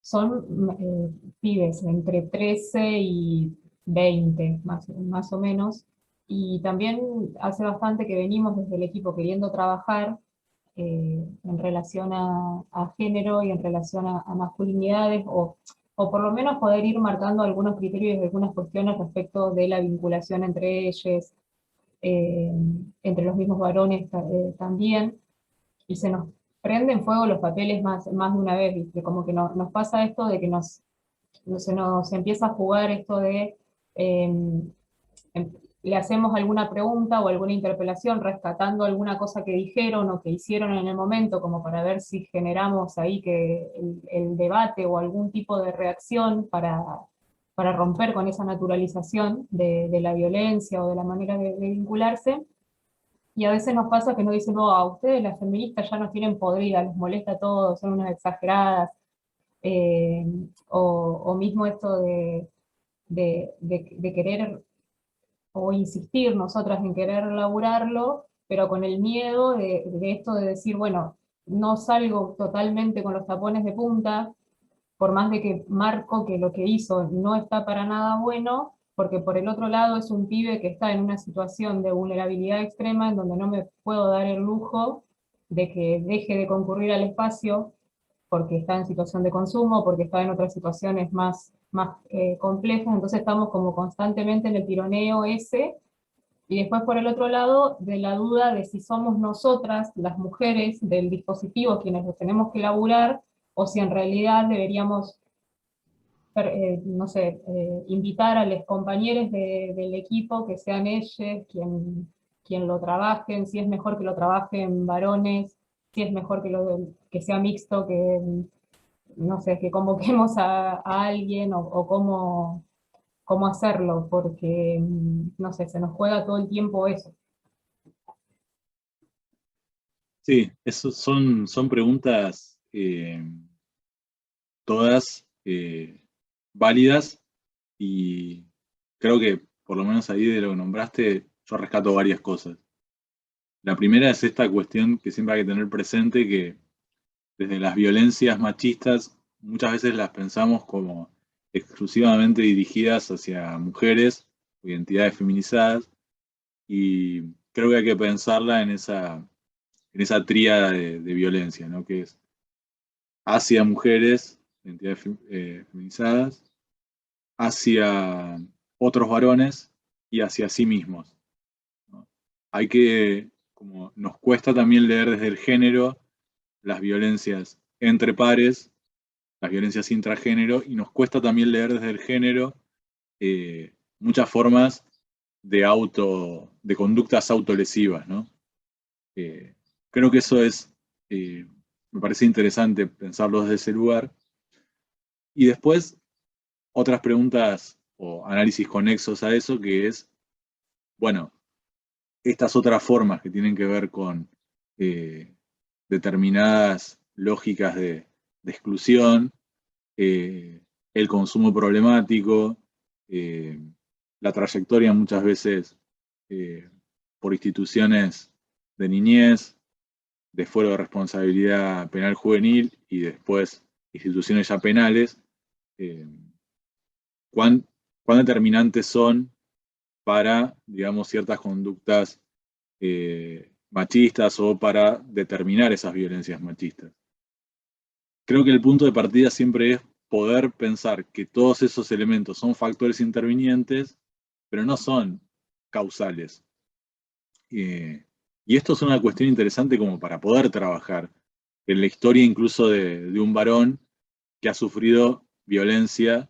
son pibes entre 13 y 20, más o menos, y también hace bastante que venimos desde el equipo queriendo trabajar en relación a género y en relación a masculinidades, o por lo menos poder ir marcando algunos criterios y algunas cuestiones respecto de la vinculación entre ellos, eh, entre los mismos varones también, y se nos prenden fuego los papeles más de una vez, ¿viste? Como que nos pasa esto de que se nos empieza a jugar esto de le hacemos alguna pregunta o alguna interpelación rescatando alguna cosa que dijeron o que hicieron en el momento, como para ver si generamos ahí que el debate o algún tipo de reacción para para romper con esa naturalización de la violencia o de la manera de vincularse. Y a veces nos pasa que nos dicen, no, a ustedes las feministas ya nos tienen podrida, les molesta todo, son unas exageradas, o mismo esto de querer o insistir nosotras en querer laburarlo, pero con el miedo de esto de decir, bueno, no salgo totalmente con los tapones de punta, por más de que marco que lo que hizo no está para nada bueno, porque por el otro lado es un pibe que está en una situación de vulnerabilidad extrema en donde no me puedo dar el lujo de que deje de concurrir al espacio porque está en situación de consumo, porque está en otras situaciones más complejas, entonces estamos como constantemente en el tironeo ese, y después por el otro lado de la duda de si somos nosotras, las mujeres del dispositivo, quienes los tenemos que laburar, o si en realidad deberíamos, no sé, invitar a los compañeros del equipo que sean ellos quien lo trabajen, si es mejor que lo trabajen varones, si es mejor que sea mixto, que no sé, que convoquemos a alguien o cómo hacerlo, porque, no sé, se nos juega todo el tiempo eso. Sí, son preguntas todas válidas, y creo que por lo menos ahí de lo que nombraste yo rescato varias cosas. La primera es esta cuestión que siempre hay que tener presente, que desde las violencias machistas muchas veces las pensamos como exclusivamente dirigidas hacia mujeres o identidades feminizadas, y creo que hay que pensarla en esa tríada de violencia, ¿no? Que es hacia mujeres, identidades feminizadas, hacia otros varones y hacia sí mismos, ¿no? Hay que, como nos cuesta también leer desde el género, las violencias entre pares, las violencias intragénero, y nos cuesta también leer desde el género muchas formas de conductas autolesivas, ¿no? Creo que eso es, me parece interesante pensarlo desde ese lugar. Y después, otras preguntas o análisis conexos a eso, que es, bueno, estas otras formas que tienen que ver con determinadas lógicas de exclusión, el consumo problemático, la trayectoria muchas veces por instituciones de niñez, de fuero de responsabilidad penal juvenil y después instituciones ya penales, cuán determinantes son para, digamos, ciertas conductas machistas o para determinar esas violencias machistas. Creo que el punto de partida siempre es poder pensar que todos esos elementos son factores intervinientes, pero no son causales. Y esto es una cuestión interesante como para poder trabajar en la historia incluso de un varón que ha sufrido violencia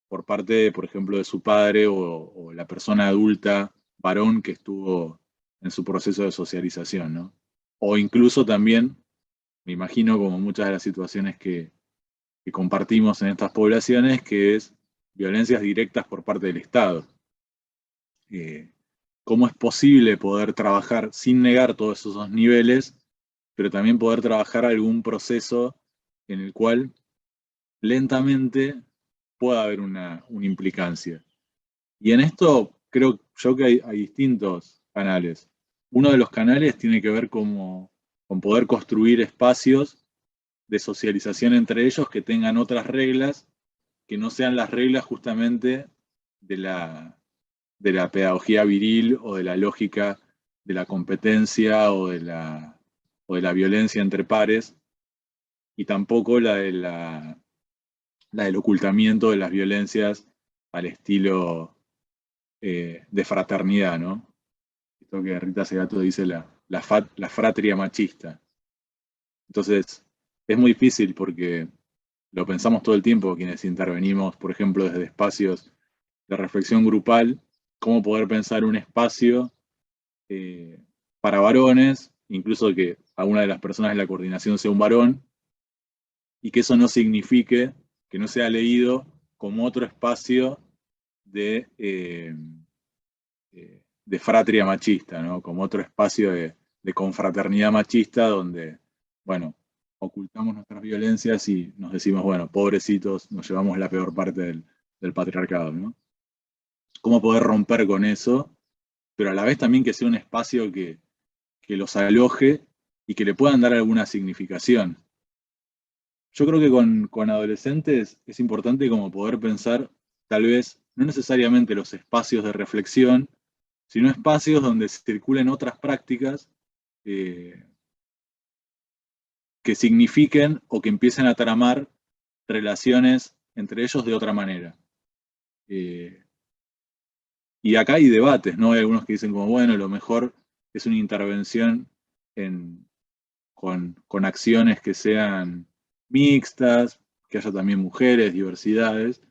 por parte, por ejemplo, de su padre o la persona adulta varón que estuvo en su proceso de socialización, ¿no? O incluso también, me imagino, como muchas de las situaciones que compartimos en estas poblaciones, que es violencias directas por parte del Estado. ¿Cómo es posible poder trabajar sin negar todos esos niveles, pero también poder trabajar algún proceso en el cual lentamente pueda haber una implicancia? Y en esto creo yo que hay distintos canales. Uno de los canales tiene que ver con poder construir espacios de socialización entre ellos que tengan otras reglas, que no sean las reglas justamente de la pedagogía viril o de la lógica de la competencia o de la violencia entre pares, y tampoco la del ocultamiento de las violencias al estilo de fraternidad, ¿no? Esto que Rita Segato dice la fratria machista. Entonces, es muy difícil porque lo pensamos todo el tiempo quienes intervenimos, por ejemplo, desde espacios de reflexión grupal, cómo poder pensar un espacio para varones, incluso que alguna de las personas de la coordinación sea un varón, y que eso no signifique que no sea leído como otro espacio de fratria machista, ¿no? Como otro espacio de confraternidad machista donde, bueno, ocultamos nuestras violencias y nos decimos, bueno, pobrecitos, nos llevamos la peor parte del patriarcado, ¿no? ¿Cómo poder romper con eso? Pero a la vez también que sea un espacio que los aloje y que le puedan dar alguna significación. Yo creo que con adolescentes es importante como poder pensar, tal vez, no necesariamente los espacios de reflexión, sino espacios donde circulen otras prácticas que signifiquen o que empiecen a tramar relaciones entre ellos de otra manera. Y acá hay debates, ¿no? Hay algunos que dicen como, bueno, lo mejor es una intervención con acciones que sean mixtas, que haya también mujeres, diversidades,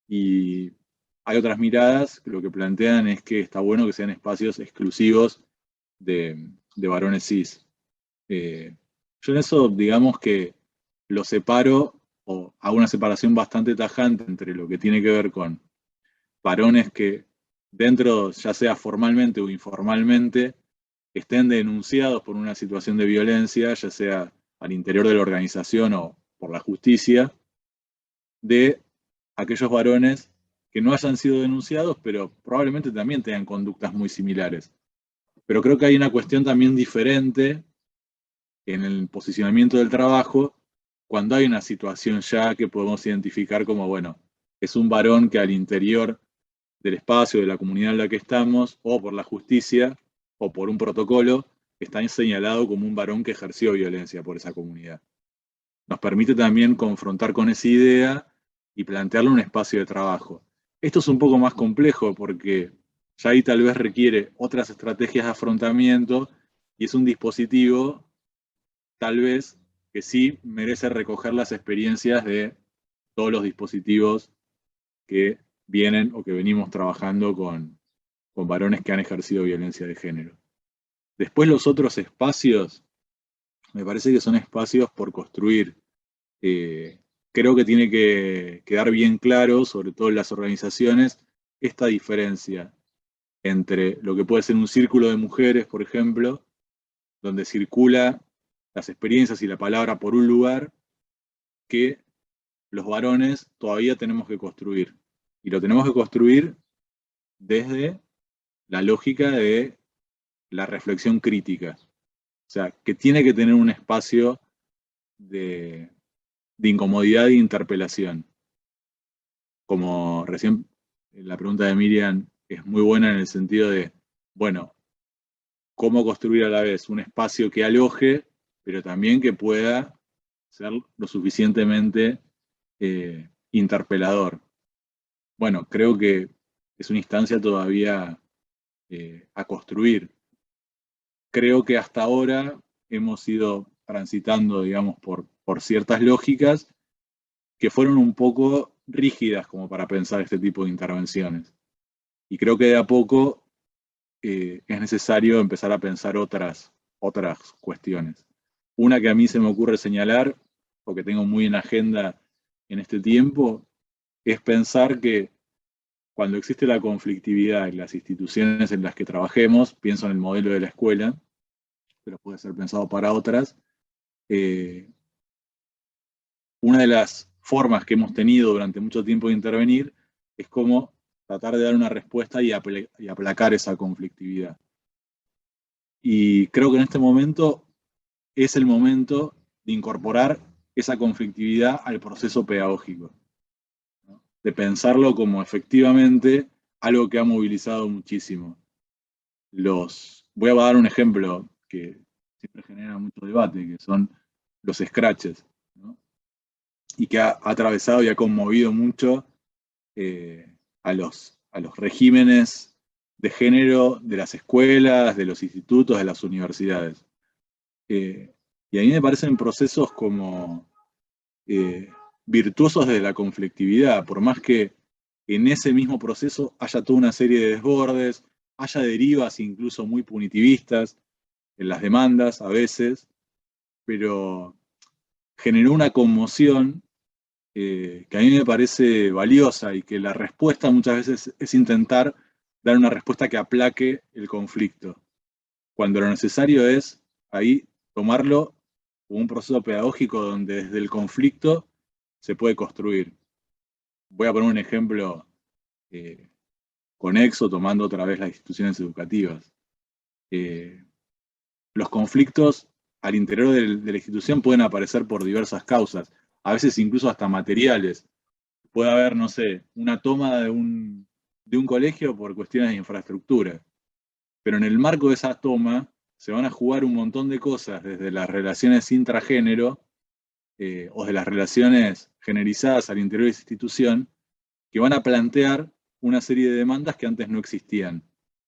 y hay otras miradas que lo que plantean es que está bueno que sean espacios exclusivos de varones cis. Yo en eso, digamos que lo separo, o hago una separación bastante tajante entre lo que tiene que ver con varones que dentro, ya sea formalmente o informalmente, estén denunciados por una situación de violencia, ya sea al interior de la organización o por la justicia, de aquellos varones que no hayan sido denunciados, pero probablemente también tengan conductas muy similares. Pero creo que hay una cuestión también diferente en el posicionamiento del trabajo cuando hay una situación ya que podemos identificar como, bueno, es un varón que al interior del espacio, de la comunidad en la que estamos, o por la justicia, o por un protocolo, está señalado como un varón que ejerció violencia por esa comunidad. Nos permite también confrontar con esa idea y plantearle un espacio de trabajo. Esto es un poco más complejo porque ya ahí tal vez requiere otras estrategias de afrontamiento y es un dispositivo tal vez que sí merece recoger las experiencias de todos los dispositivos que vienen o que venimos trabajando con varones que han ejercido violencia de género. Después los otros espacios, me parece que son espacios por construir. Creo que tiene que quedar bien claro, sobre todo en las organizaciones, esta diferencia entre lo que puede ser un círculo de mujeres, por ejemplo, donde circula las experiencias y la palabra por un lugar, que los varones todavía tenemos que construir. Y lo tenemos que construir desde la lógica de la reflexión crítica. O sea, que tiene que tener un espacio de incomodidad e interpelación. Como recién la pregunta de Miriam es muy buena en el sentido de, bueno, cómo construir a la vez un espacio que aloje, pero también que pueda ser lo suficientemente interpelador. Bueno, creo que es una instancia todavía a construir. Creo que hasta ahora hemos ido transitando, digamos, por ciertas lógicas que fueron un poco rígidas como para pensar este tipo de intervenciones. Y creo que de a poco es necesario empezar a pensar otras cuestiones. Una que a mí se me ocurre señalar, o que tengo muy en agenda en este tiempo, es pensar que cuando existe la conflictividad en las instituciones en las que trabajemos, pienso en el modelo de la escuela, pero puede ser pensado para otras, una de las formas que hemos tenido durante mucho tiempo de intervenir es como tratar de dar una respuesta y aplacar esa conflictividad. Y creo que en este momento es el momento de incorporar esa conflictividad al proceso pedagógico, ¿no? De pensarlo como efectivamente algo que ha movilizado muchísimo. Voy a dar un ejemplo que siempre genera mucho debate, que son los scratches, ¿no? Y que ha atravesado y ha conmovido mucho a los regímenes de género de las escuelas, de los institutos, de las universidades. Y a mí me parecen procesos como virtuosos de la conflictividad, por más que en ese mismo proceso haya toda una serie de desbordes, haya derivas incluso muy punitivistas en las demandas a veces, pero generó una conmoción que a mí me parece valiosa y que la respuesta muchas veces es intentar dar una respuesta que aplaque el conflicto, cuando lo necesario es ahí tomarlo como un proceso pedagógico donde desde el conflicto se puede construir. Voy a poner un ejemplo conexo, tomando otra vez las instituciones educativas. Los conflictos al interior de la institución pueden aparecer por diversas causas, a veces incluso hasta materiales. Puede haber, no sé, una toma de un colegio por cuestiones de infraestructura, pero en el marco de esa toma se van a jugar un montón de cosas, desde las relaciones intragénero o de las relaciones generizadas al interior de esa institución, que van a plantear una serie de demandas que antes no existían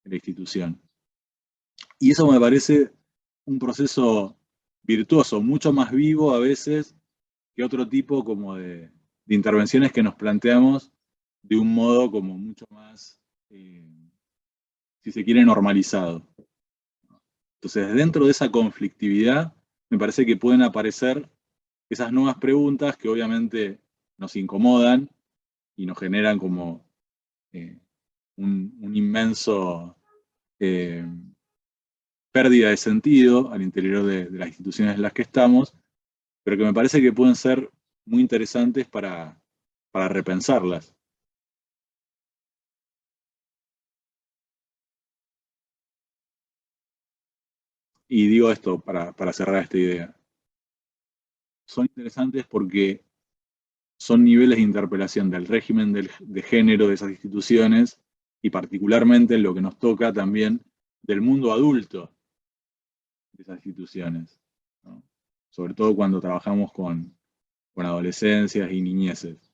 en la institución. Y eso me parece un proceso virtuoso, mucho más vivo a veces que otro tipo como de intervenciones que nos planteamos de un modo como mucho más, si se quiere, normalizado. Entonces, dentro de esa conflictividad, me parece que pueden aparecer esas nuevas preguntas que obviamente nos incomodan y nos generan como un inmenso pérdida de sentido al interior de las instituciones en las que estamos, pero que me parece que pueden ser muy interesantes para repensarlas. Y digo esto para cerrar esta idea. Son interesantes porque son niveles de interpelación del régimen de género de esas instituciones y particularmente lo que nos toca también del mundo adulto de esas instituciones, ¿no? Sobre todo cuando trabajamos con adolescencias y niñeces.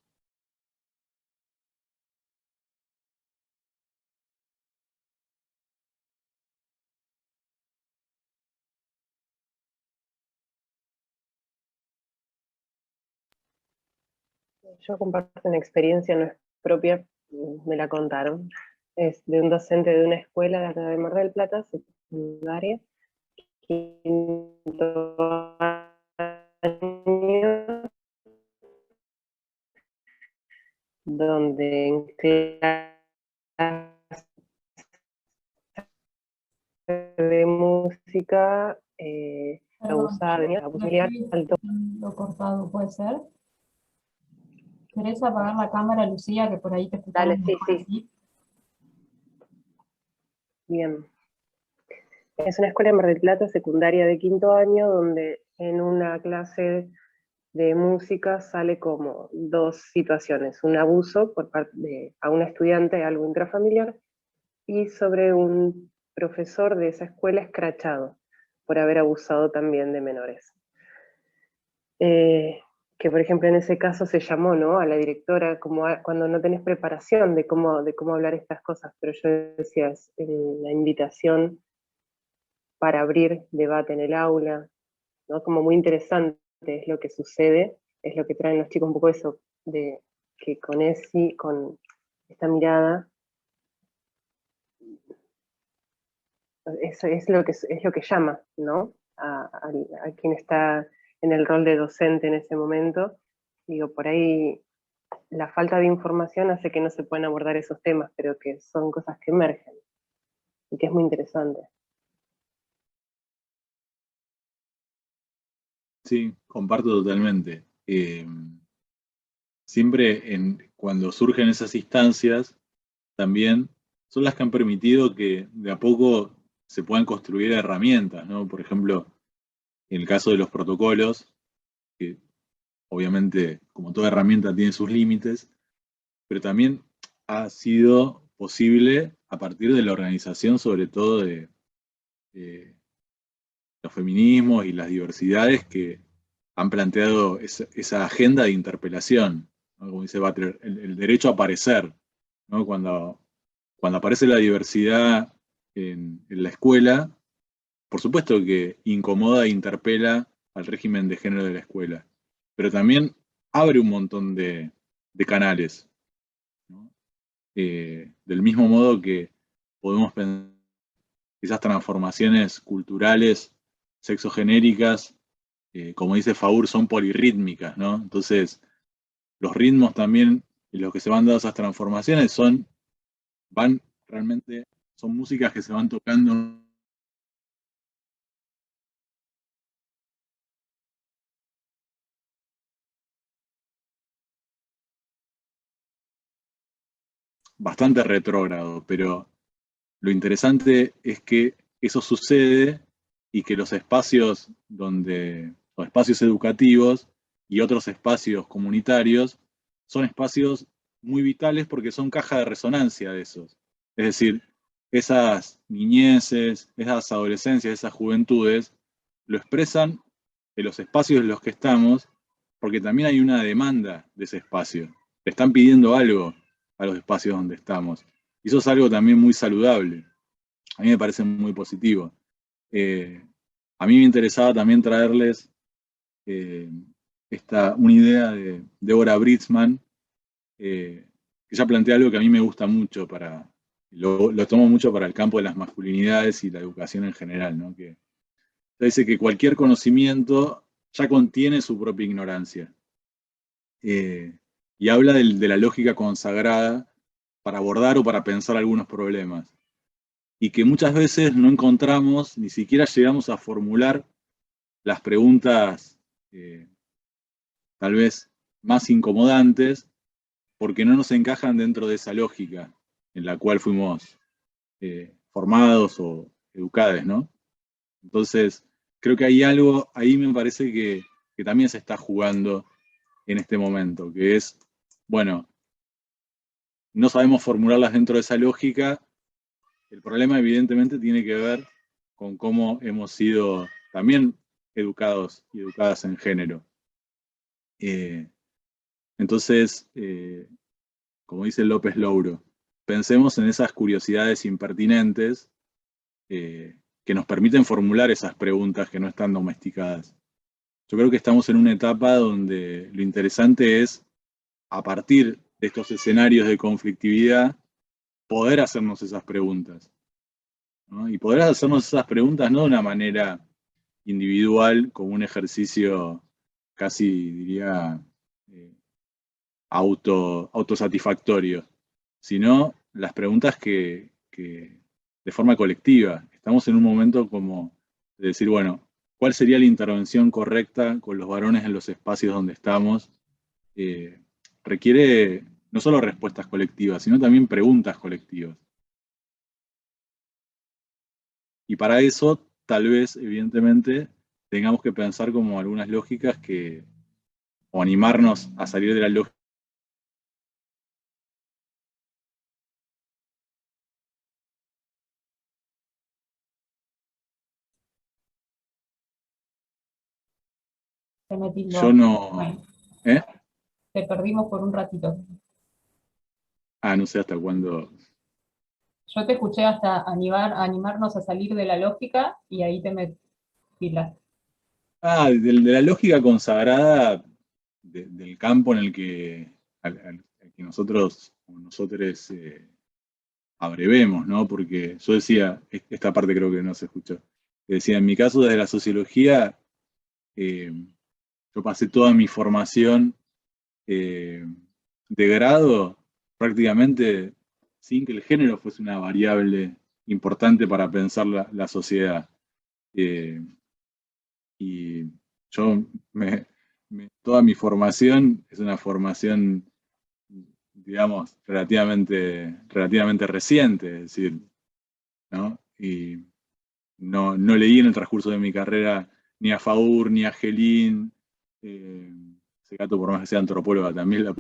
Yo comparto una experiencia, no es propia, me la contaron. Es de un docente de una escuela de acá de Mar del Plata, secundaria, quinto año, donde en clase de música abusaba, venía alto. Lo cortado, ¿puede ser? ¿Querés apagar la cámara, Lucía, que por ahí te escuchamos? Dale, sí, sí. Bien. Es una escuela en Mar del Plata, secundaria de quinto año, donde en una clase de música sale como dos situaciones: un abuso por parte a una estudiante, algo intrafamiliar, y sobre un profesor de esa escuela escrachado por haber abusado también de menores. Que por ejemplo en ese caso se llamó, ¿no?, a la directora como cuando no tenés preparación de cómo hablar estas cosas, pero yo decía, es la invitación para abrir debate en el aula, ¿no? Como muy interesante es lo que sucede, es lo que traen los chicos, un poco eso, de que con esta mirada, eso es lo que llama, ¿no?, a quien está en el rol de docente en ese momento. Digo, por ahí la falta de información hace que no se puedan abordar esos temas, pero que son cosas que emergen, y que es muy interesante. Sí, comparto totalmente. Siempre cuando surgen esas instancias, también son las que han permitido que de a poco se puedan construir herramientas, ¿no? Por ejemplo, en el caso de los protocolos, que obviamente, como toda herramienta, tiene sus límites, pero también ha sido posible a partir de la organización, sobre todo de los feminismos y las diversidades que han planteado esa agenda de interpelación, ¿no? Como dice Butler, el derecho a aparecer, ¿no? Cuando aparece la diversidad en la escuela, por supuesto que incomoda e interpela al régimen de género de la escuela, pero también abre un montón de canales, ¿no? Del mismo modo que podemos pensar esas transformaciones culturales sexogenéricas, como dice Faur, son polirrítmicas, ¿no? Entonces, los ritmos también en los que se van dando esas transformaciones realmente, son músicas que se van tocando bastante retrógrado, pero lo interesante es que eso sucede y que los espacios los espacios educativos y otros espacios comunitarios son espacios muy vitales porque son caja de resonancia de esos. Es decir, esas niñeces, esas adolescencias, esas juventudes, lo expresan en los espacios en los que estamos, porque también hay una demanda de ese espacio. Le están pidiendo algo a los espacios donde estamos. Y eso es algo también muy saludable. A mí me parece muy positivo. A mí me interesaba también traerles eh, una idea de Deborah Britzman, que ella plantea algo que a mí me gusta mucho, lo tomo mucho para el campo de las masculinidades y la educación en general, ¿no? Que ella dice que cualquier conocimiento ya contiene su propia ignorancia. Y habla de la lógica consagrada para abordar o para pensar algunos problemas. Y que muchas veces no encontramos, ni siquiera llegamos a formular las preguntas tal vez más incomodantes, porque no nos encajan dentro de esa lógica en la cual fuimos formados o educados, ¿no? Entonces, creo que hay algo, ahí me parece que también se está jugando en este momento, que es, bueno, no sabemos formularlas dentro de esa lógica. El problema evidentemente tiene que ver con cómo hemos sido también educados y educadas en género. Entonces, como dice López Louro, pensemos en esas curiosidades impertinentes que nos permiten formular esas preguntas que no están domesticadas. Yo creo que estamos en una etapa donde lo interesante es, a partir de estos escenarios de conflictividad, poder hacernos esas preguntas, ¿no? Y poder hacernos esas preguntas no de una manera individual, como un ejercicio casi, diría, eh, autosatisfactorio, sino las preguntas que de forma colectiva. Estamos en un momento como de decir, bueno, ¿cuál sería la intervención correcta con los varones en los espacios donde estamos? Requiere no solo respuestas colectivas, sino también preguntas colectivas. Y para eso, tal vez, evidentemente, tengamos que pensar como algunas lógicas o animarnos a salir de la lógica. Se me tildó. Yo no. Bueno, ¿Eh? te perdimos por un ratito. No sé hasta cuándo. Yo te escuché hasta animarnos a salir de la lógica y ahí te me tilaste. De la lógica consagrada del campo en el que, al que nosotros o nosotros abrevemos, ¿no? Porque yo decía, esta parte creo que no se escuchó, decía, en mi caso desde la sociología, eh, yo pasé toda mi formación eh, de grado prácticamente sin que el género fuese una variable importante para pensar la sociedad. Eh, y yo, toda mi formación es una formación, digamos, relativamente reciente, es decir, ¿no? Y no leí en el transcurso de mi carrera ni a Faur, ni a Gelín, ese gato por más que sea antropóloga también la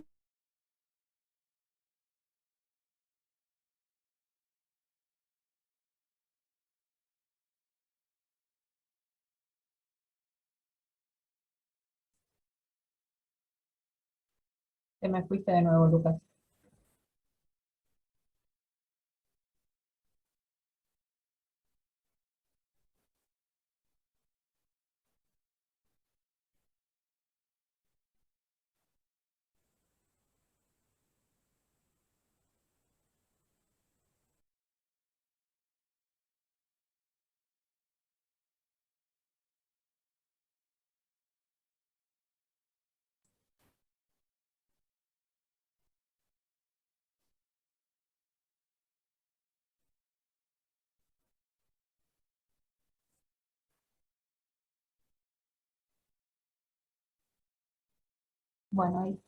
Te me fuiste de nuevo, Lucas. Bueno, ahí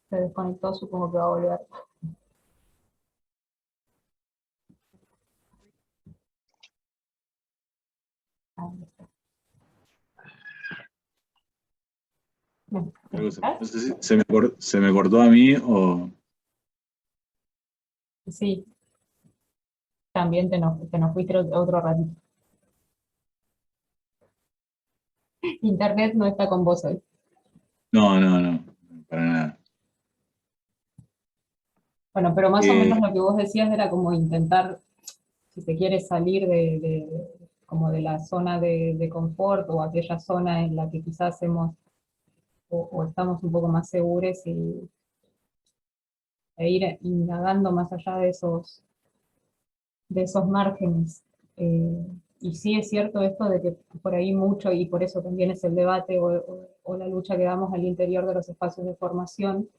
se desconectó, supongo que va a volver. Ahí está. Bien, Creo que ¿estás? no sé si se me cortó a mí o... Sí, también te nos fuiste otro ratito. Internet no está con vos hoy. No, no, no, para nada. Bueno, pero más o menos Eh, lo que vos decías era como intentar, si se quiere salir como de la zona de confort o aquella zona en la que quizás hemos o estamos un poco más seguros e ir indagando más allá de esos márgenes. Y sí es cierto esto de que por ahí mucho, y por eso también es el debate o la lucha que damos al interior de los espacios de formación,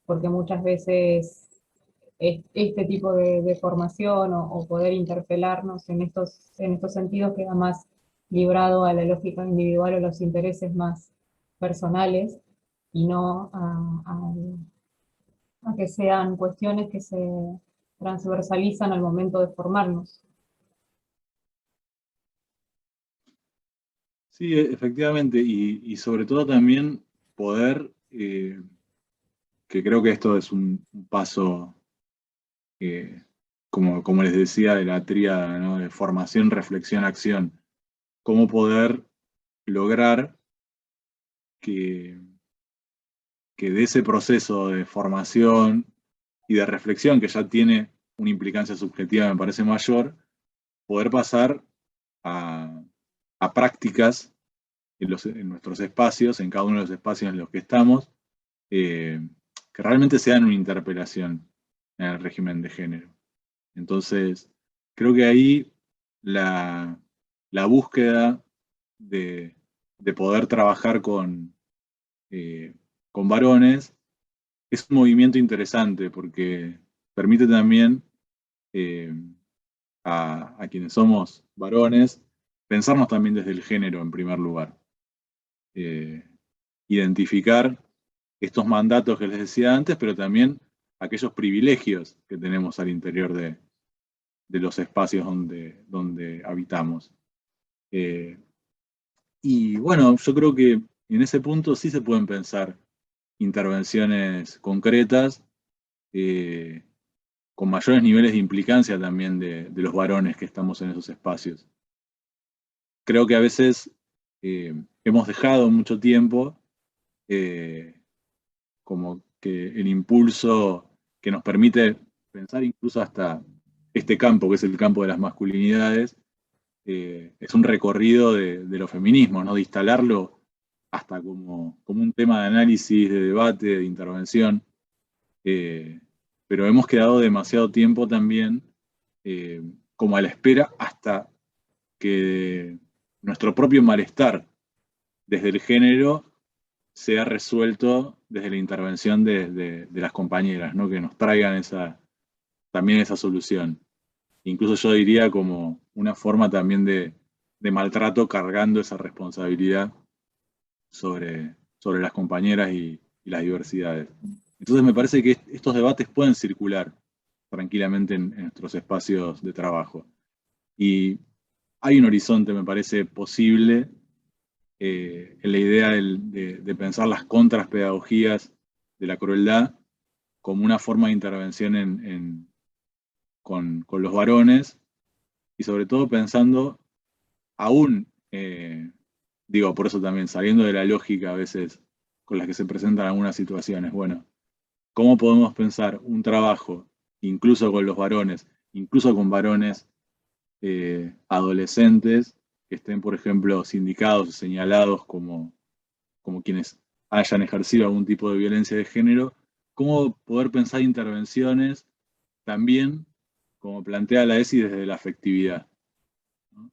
porque muchas veces este tipo de formación o poder interpelarnos en estos sentidos queda más librado a la lógica individual o los intereses más personales y no a que sean cuestiones que se transversalizan al momento de formarnos. sí, efectivamente, y sobre todo también poder, que creo que esto es un paso, como les decía, de la tríada, ¿no? De formación, reflexión, acción. Cómo poder lograr que, que de ese proceso de formación y de reflexión, que ya tiene una implicancia subjetiva, me parece mayor, poder pasar a, a prácticas en nuestros espacios, en cada uno de los espacios en los que estamos, que realmente sean una interpelación en el régimen de género. Entonces, creo que ahí la búsqueda de, de poder trabajar con varones es un movimiento interesante porque permite también eh, a quienes somos varones pensarnos también desde el género en primer lugar. Identificar estos mandatos que les decía antes, pero también aquellos privilegios que tenemos al interior de los espacios donde habitamos. Y bueno, yo creo que en ese punto sí se pueden pensar intervenciones concretas, eh, con mayores niveles de implicancia también de los varones que estamos en esos espacios. Creo que a veces hemos dejado mucho tiempo como que el impulso que nos permite pensar incluso hasta este campo, que es el campo de las masculinidades, es un recorrido de los feminismos, ¿no? De instalarlo hasta como un tema de análisis, de debate, de intervención, pero hemos quedado demasiado tiempo también como a la espera hasta que nuestro propio malestar desde el género sea resuelto desde la intervención de las compañeras, ¿no? Que nos traigan también esa solución. Incluso yo diría como una forma también de maltrato cargando esa responsabilidad sobre las compañeras y las diversidades. Entonces me parece que estos debates pueden circular tranquilamente en nuestros espacios de trabajo. Y hay un horizonte, me parece, posible en la idea de pensar las contrapedagogías de la crueldad como una forma de intervención con los varones y sobre todo pensando aún, digo, por eso también, saliendo de la lógica a veces con la que se presentan algunas situaciones, bueno, ¿cómo podemos pensar un trabajo, incluso con los varones, incluso con varones adolescentes, que estén, por ejemplo, sindicados o señalados como quienes hayan ejercido algún tipo de violencia de género, cómo poder pensar intervenciones también, como plantea la ESI, desde la afectividad, ¿no?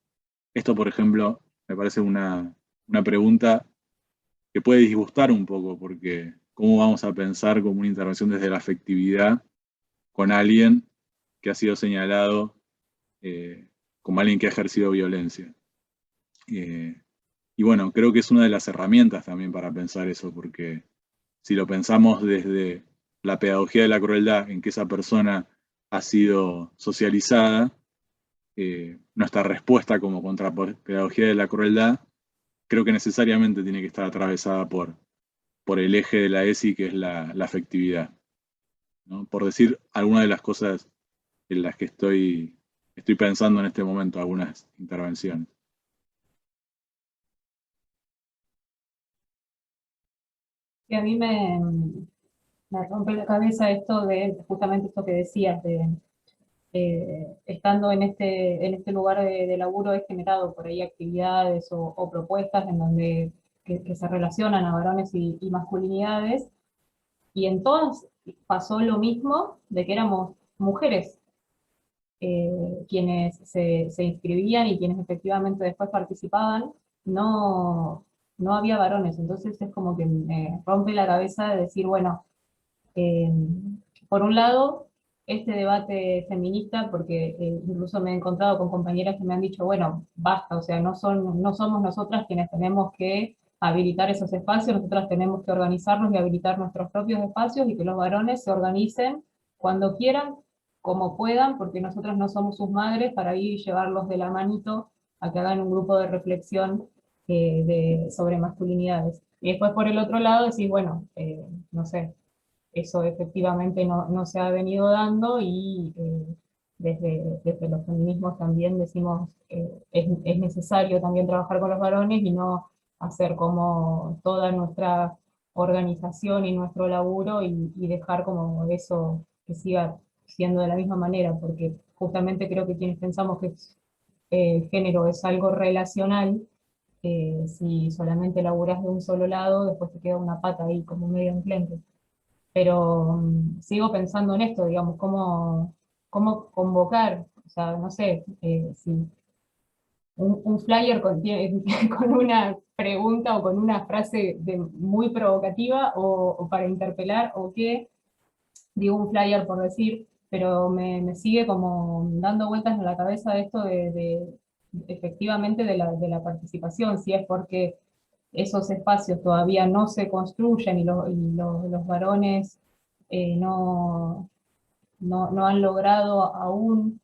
Esto, por ejemplo, me parece una pregunta que puede disgustar un poco, porque ¿cómo vamos a pensar como una intervención desde la afectividad con alguien que ha sido señalado como alguien que ha ejercido violencia? Y bueno, creo que es una de las herramientas también para pensar eso, porque si lo pensamos desde la pedagogía de la crueldad, en que esa persona ha sido socializada, nuestra respuesta como contrapedagogía de la crueldad, creo que necesariamente tiene que estar atravesada por el eje de la ESI, que es la afectividad, ¿no? Por decir algunas de las cosas en las que estoy pensando en este momento, algunas intervenciones. Y a mí me rompe la cabeza esto de, justamente esto que decías, de estando en este lugar de laburo he generado por ahí actividades o propuestas en donde que se relacionan a varones y masculinidades, y en todas pasó lo mismo, de que éramos mujeres quienes se inscribían y quienes efectivamente después participaban, no, no había varones. Entonces es como que me rompe la cabeza de decir, bueno, eh, por un lado, este debate feminista, porque incluso me he encontrado con compañeras que me han dicho, bueno, basta, o sea, no somos nosotras quienes tenemos que habilitar esos espacios, nosotras tenemos que organizarnos y habilitar nuestros propios espacios y que los varones se organicen cuando quieran, como puedan, porque nosotras no somos sus madres para ir y llevarlos de la manito a que hagan un grupo de reflexión sobre masculinidades. Y después por el otro lado decís, bueno, no sé, eso efectivamente no se ha venido dando y desde los feminismos también decimos es necesario también trabajar con los varones y no hacer como toda nuestra organización y nuestro laburo y dejar como eso que siga siendo de la misma manera, porque justamente creo que quienes pensamos que el género es algo relacional, si solamente laburas de un solo lado, después te queda una pata ahí como medio enclenque. Pero sigo pensando en esto, digamos, cómo convocar, o sea, no sé, si un flyer con una pregunta o con una frase muy provocativa o para interpelar o qué, digo un flyer por decir, pero me sigue como dando vueltas en la cabeza esto efectivamente de la participación, si es porque esos espacios todavía no se construyen y los varones no han logrado aún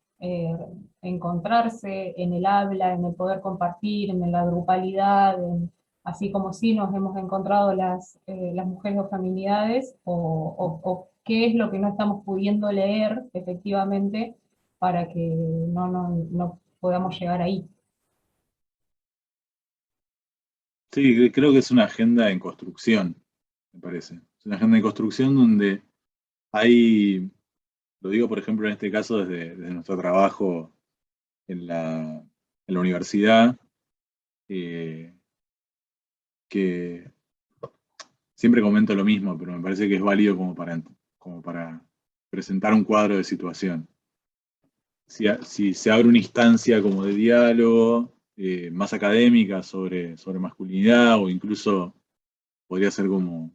encontrarse en el habla, en el poder compartir, en la grupalidad, así como sí nos hemos encontrado las mujeres o feminidades, o qué es lo que no estamos pudiendo leer efectivamente para que no podamos llegar ahí. Sí, creo que es una agenda en construcción, me parece. Es una agenda en construcción donde hay, lo digo por ejemplo en este caso desde nuestro trabajo en la universidad, que siempre comento lo mismo, pero me parece que es válido como para presentar un cuadro de situación. Si se abre una instancia como de diálogo más académica sobre masculinidad, o incluso podría ser como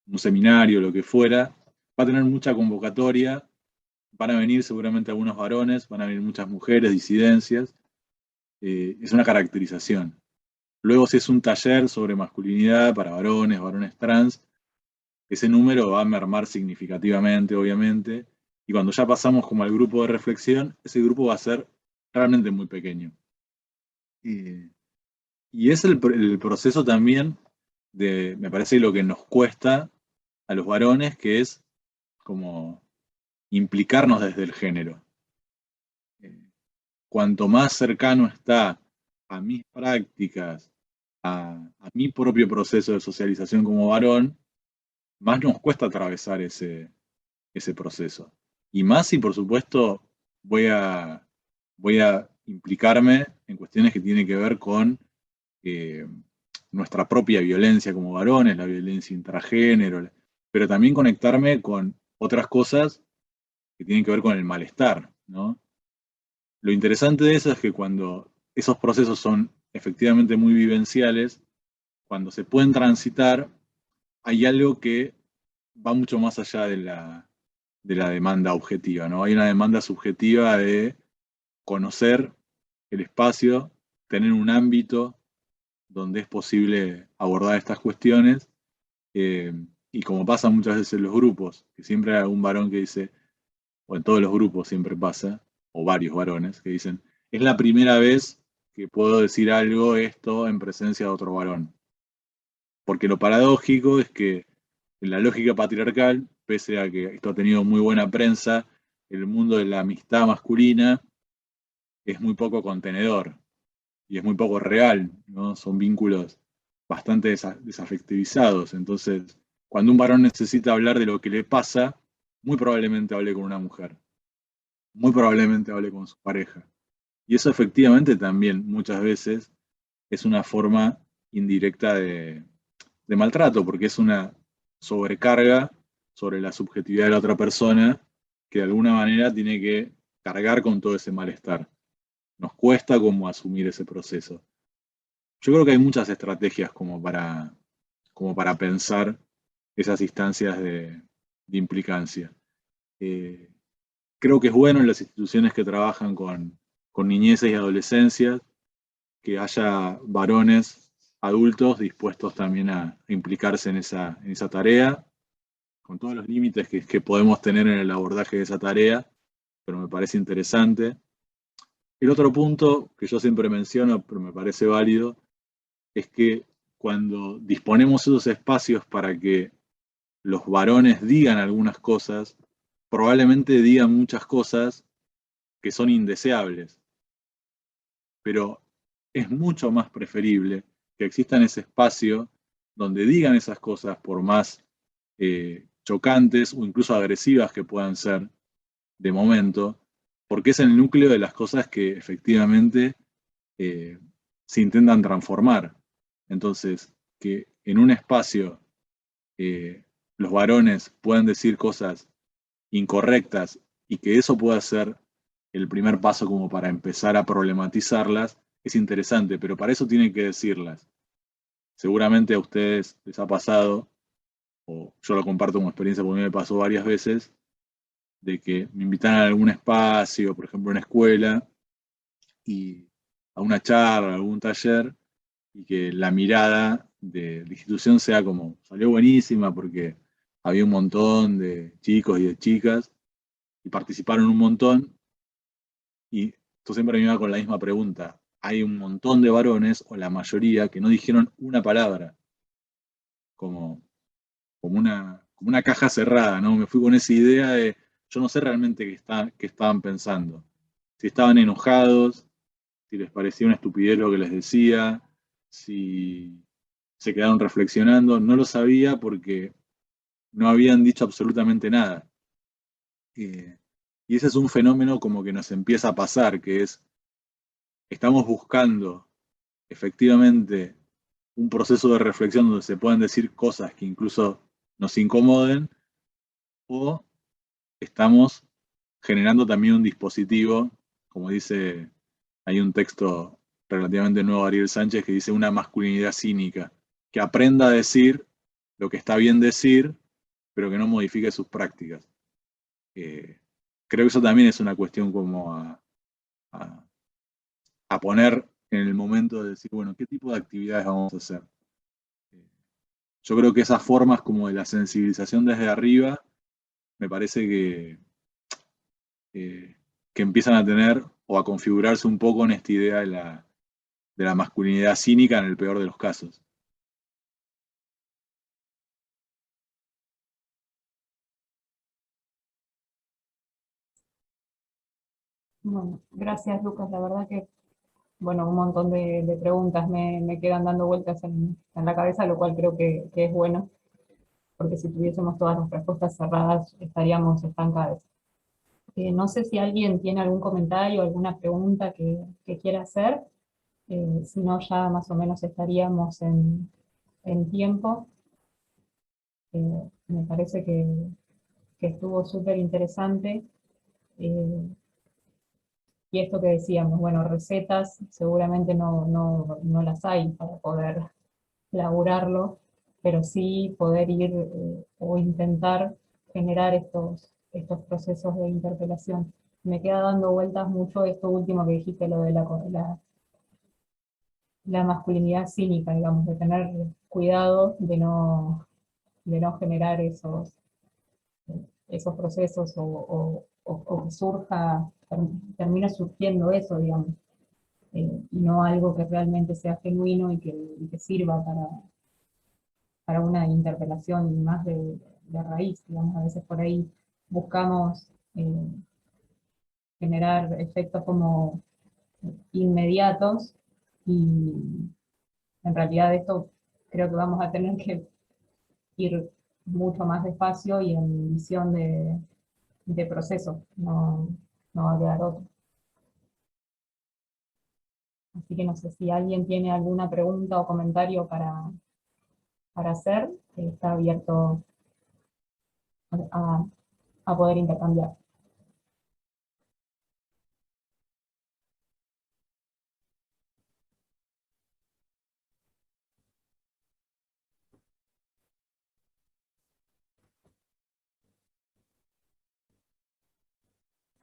un seminario, lo que fuera, va a tener mucha convocatoria, van a venir seguramente algunos varones, van a venir muchas mujeres, disidencias, es una caracterización. Luego, si es un taller sobre masculinidad para varones trans, ese número va a mermar significativamente, obviamente, y cuando ya pasamos como al grupo de reflexión, ese grupo va a ser realmente muy pequeño. Y es el proceso también me parece, lo que nos cuesta a los varones, que es como implicarnos desde el género. Cuanto más cercano está a mis prácticas, a mi propio proceso de socialización como varón, más nos cuesta atravesar ese proceso. Y más si, por supuesto, voy a implicarme en cuestiones que tienen que ver con nuestra propia violencia como varones, la violencia intragénero, pero también conectarme con otras cosas que tienen que ver con el malestar, ¿no? Lo interesante de eso es que cuando esos procesos son efectivamente muy vivenciales, cuando se pueden transitar, hay algo que va mucho más allá de la demanda objetiva, ¿no? Hay una demanda subjetiva de conocer el espacio, tener un ámbito donde es posible abordar estas cuestiones. Y como pasa muchas veces en los grupos, que siempre hay algún varón que dice, o en todos los grupos siempre pasa, o varios varones que dicen, es la primera vez que puedo decir algo, esto, en presencia de otro varón. Porque lo paradójico es que en la lógica patriarcal, pese a que esto ha tenido muy buena prensa, el mundo de la amistad masculina es muy poco contenedor y es muy poco real, ¿no? Son vínculos bastante desafectivizados. Entonces, cuando un varón necesita hablar de lo que le pasa, muy probablemente hable con una mujer, muy probablemente hable con su pareja. Y eso efectivamente también muchas veces es una forma indirecta de maltrato, porque es una sobrecarga sobre la subjetividad de la otra persona que de alguna manera tiene que cargar con todo ese malestar. Nos cuesta como asumir ese proceso. Yo creo que hay muchas estrategias como para pensar esas instancias de implicancia. Creo que es bueno en las instituciones que trabajan con niñeces y adolescencias que haya varones adultos dispuestos también a implicarse en esa tarea, con todos los límites que podemos tener en el abordaje de esa tarea, pero me parece interesante. El otro punto que yo siempre menciono, pero me parece válido, es que cuando disponemos esos espacios para que los varones digan algunas cosas, probablemente digan muchas cosas que son indeseables. Pero es mucho más preferible que exista ese espacio donde digan esas cosas, por más chocantes o incluso agresivas que puedan ser de momento, porque es el núcleo de las cosas que efectivamente se intentan transformar. Entonces, que en un espacio los varones puedan decir cosas incorrectas y que eso pueda ser el primer paso como para empezar a problematizarlas, es interesante, pero para eso tienen que decirlas. Seguramente a ustedes les ha pasado, o yo lo comparto como experiencia porque a mí me pasó varias veces, de que me invitan a algún espacio, por ejemplo una escuela, y a una charla, a algún taller, y que la mirada de la institución sea como, salió buenísima porque había un montón de chicos y de chicas, y participaron un montón, y tú siempre me iba con la misma pregunta. Hay un montón de varones, o la mayoría, que no dijeron una palabra, como una caja cerrada, ¿no? Me fui con esa idea de, yo no sé realmente qué estaban pensando. Si estaban enojados, si les parecía una estupidez lo que les decía, si se quedaron reflexionando, no lo sabía porque no habían dicho absolutamente nada. Y ese es un fenómeno como que nos empieza a pasar, que es, estamos buscando efectivamente un proceso de reflexión donde se puedan decir cosas que incluso nos incomoden, o estamos generando también un dispositivo, como dice, hay un texto relativamente nuevo de Ariel Sánchez que dice una masculinidad cínica, que aprenda a decir lo que está bien decir, pero que no modifique sus prácticas. Creo que eso también es una cuestión como a poner en el momento de decir, bueno, ¿qué tipo de actividades vamos a hacer? Yo creo que esas formas como de la sensibilización desde arriba, me parece que empiezan a tener o a configurarse un poco en esta idea de la masculinidad cínica en el peor de los casos. Bueno, gracias Lucas, la verdad que, bueno, un montón de preguntas me quedan dando vueltas en la cabeza, lo cual creo que es bueno, porque si tuviésemos todas las respuestas cerradas estaríamos estancados. No sé si alguien tiene algún comentario, alguna pregunta que quiera hacer, si no ya más o menos estaríamos en tiempo. Me parece que estuvo súper interesante. Y esto que decíamos, bueno, recetas seguramente no las hay para poder laburarlo, pero sí poder ir o intentar generar estos procesos de interpelación. Me queda dando vueltas mucho esto último que dijiste, lo de la masculinidad cínica, digamos, de tener cuidado de no generar esos procesos o que surja, termina surgiendo eso, digamos, y no algo que realmente sea genuino y que sirva para una interpelación más de raíz, digamos. A veces por ahí buscamos generar efectos como inmediatos y en realidad esto creo que vamos a tener que ir mucho más despacio y en visión de proceso, no va a quedar otro. Así que no sé si alguien tiene alguna pregunta o comentario para hacer, está abierto a, a poder intercambiar.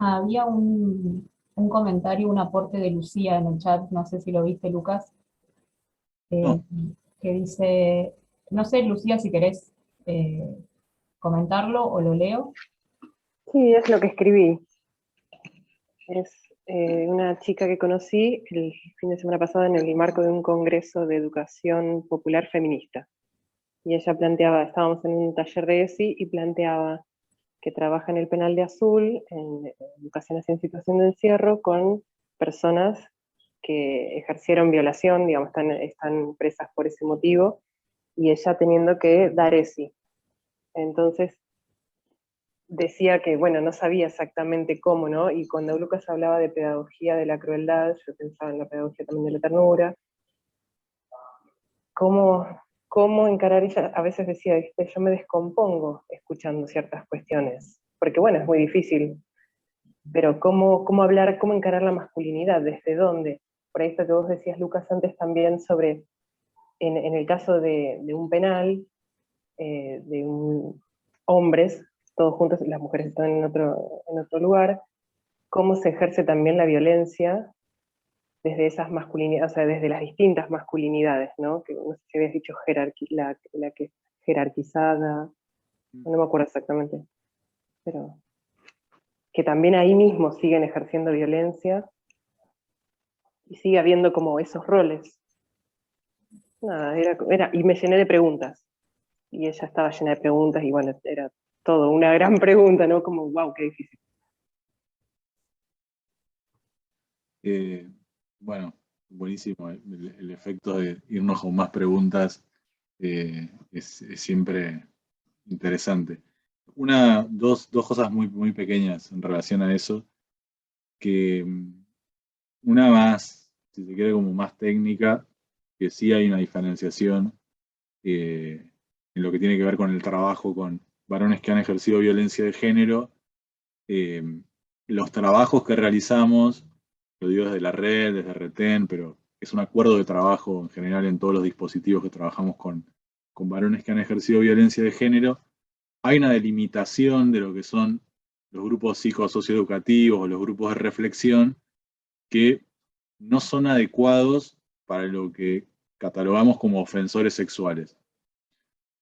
Había un comentario, un aporte de Lucía en el chat, no sé si lo viste, Lucas, No, que dice, no sé, Lucía, si querés comentarlo o lo leo. Sí, es lo que escribí. Es una chica que conocí el fin de semana pasado en el marco de un congreso de educación popular feminista. Y ella planteaba, estábamos en un taller de ESI y planteaba que trabaja en el penal de Azul, en educaciones en situación de encierro, con personas que ejercieron violación, digamos, están presas por ese motivo, y ella teniendo que dar ESI. Entonces, decía que, bueno, no sabía exactamente cómo, ¿no? Y cuando Lucas hablaba de pedagogía de la crueldad, yo pensaba en la pedagogía también de la ternura. ¿Cómo encarar ella? A veces decía, ¿viste? Yo me descompongo escuchando ciertas cuestiones, porque bueno, es muy difícil, pero ¿cómo hablar, cómo encarar la masculinidad? ¿Desde dónde? Por ahí esto que vos decías, Lucas, antes también sobre, en el caso de un penal, hombres, todos juntos, las mujeres están en otro lugar, cómo se ejerce también la violencia desde esas masculinidades, o sea, desde las distintas masculinidades, ¿no? Que no sé si habías dicho la que es jerarquizada, no me acuerdo exactamente, pero que también ahí mismo siguen ejerciendo violencia y sigue habiendo como esos roles. Nada, y me llené de preguntas, y ella estaba llena de preguntas, y bueno, era todo una gran pregunta, ¿no? Como, wow, qué difícil. bueno, buenísimo. El efecto de irnos con más preguntas es siempre interesante. Dos cosas muy pequeñas en relación a eso, que una más, si se quiere, como más técnica, que sí hay una diferenciación en lo que tiene que ver con el trabajo con varones que han ejercido violencia de género. Los trabajos que realizamos, lo digo desde la red, desde Retén, pero es un acuerdo de trabajo en general en todos los dispositivos que trabajamos con varones que han ejercido violencia de género. Hay una delimitación de lo que son los grupos psicosocioeducativos o los grupos de reflexión que no son adecuados para lo que catalogamos como ofensores sexuales.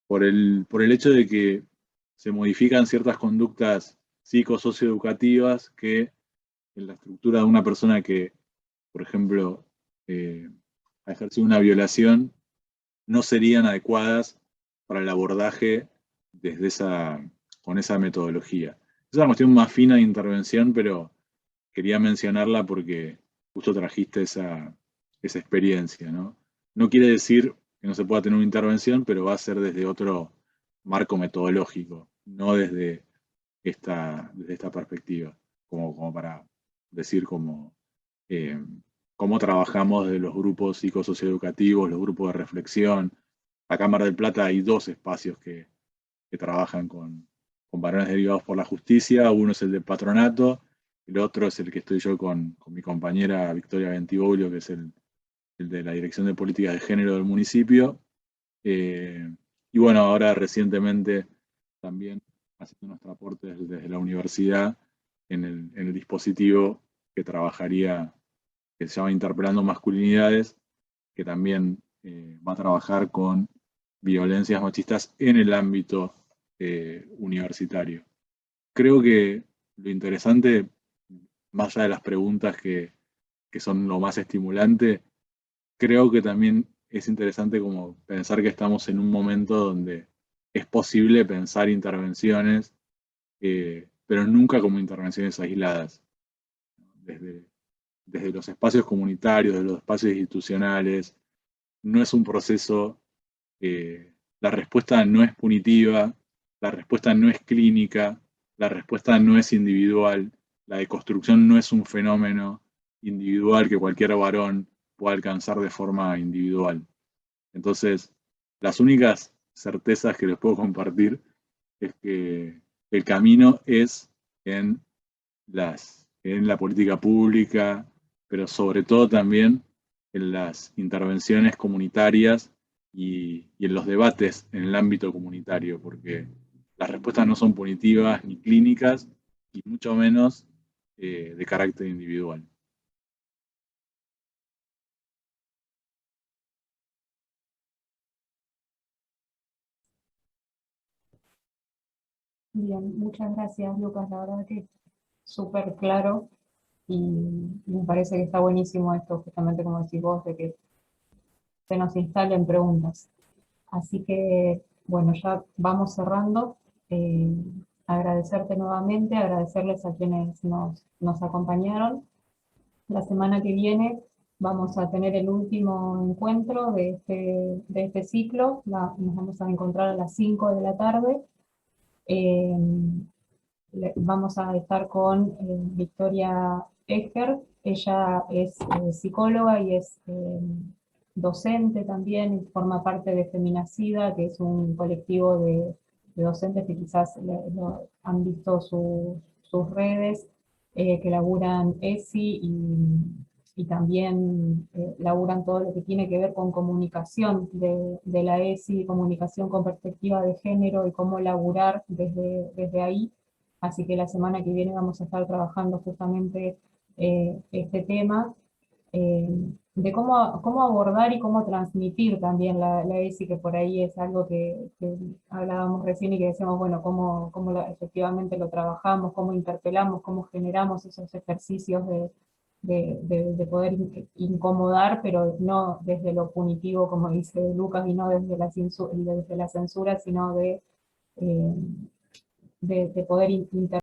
Por el hecho de que se modifican ciertas conductas psicosocioeducativas que en la estructura de una persona que, por ejemplo, ha ejercido una violación, no serían adecuadas para el abordaje con esa metodología. Es una cuestión más fina de intervención, pero quería mencionarla porque justo trajiste esa experiencia, ¿no? No quiere decir que no se pueda tener una intervención, pero va a ser desde otro marco metodológico, no desde esta perspectiva, como para decir cómo trabajamos desde los grupos psicosocioeducativos, los grupos de reflexión. Acá en Mar del Plata hay dos espacios que trabajan con varones derivados por la justicia. Uno es el de patronato, el otro es el que estoy yo con mi compañera Victoria Bentivoglio, que es el de la Dirección de Políticas de Género del municipio. Y bueno, ahora recientemente también haciendo nuestro aporte desde la universidad en el dispositivo que trabajaría, que se llama Interpelando Masculinidades, que también va a trabajar con violencias machistas en el ámbito universitario. Creo que lo interesante, más allá de las preguntas que son lo más estimulante, creo que también es interesante como pensar que estamos en un momento donde es posible pensar intervenciones, pero nunca como intervenciones aisladas. Desde los espacios comunitarios, desde los espacios institucionales, no es un proceso, la respuesta no es punitiva, la respuesta no es clínica, la respuesta no es individual, la deconstrucción no es un fenómeno individual que cualquier varón pueda alcanzar de forma individual. Entonces, las únicas certezas que les puedo compartir es que el camino es en la política pública, pero sobre todo también en las intervenciones comunitarias y en los debates en el ámbito comunitario, porque las respuestas no son punitivas ni clínicas, y mucho menos de carácter individual. Bien, muchas gracias, Lucas. La verdad que súper claro y me parece que está buenísimo esto, justamente como decís vos, de que se nos instalen preguntas. Así que, bueno, ya vamos cerrando. Agradecerte nuevamente, agradecerles a quienes nos acompañaron. La semana que viene vamos a tener el último encuentro de este ciclo. Nos vamos a encontrar a las 5 de la tarde. Vamos a estar con Victoria Eger. Ella es psicóloga y es docente también, forma parte de Feminacida, que es un colectivo de docentes que quizás han visto sus redes, que laburan ESI y también laburan todo lo que tiene que ver con comunicación de la ESI, comunicación con perspectiva de género y cómo laburar desde ahí. Así que la semana que viene vamos a estar trabajando justamente este tema de cómo abordar y cómo transmitir también la ESI, que por ahí es algo que hablábamos recién y que decíamos, bueno, cómo efectivamente lo trabajamos, cómo interpelamos, cómo generamos esos ejercicios de poder incomodar, pero no desde lo punitivo, como dice Lucas, y no desde la censura, sino de poder interpelar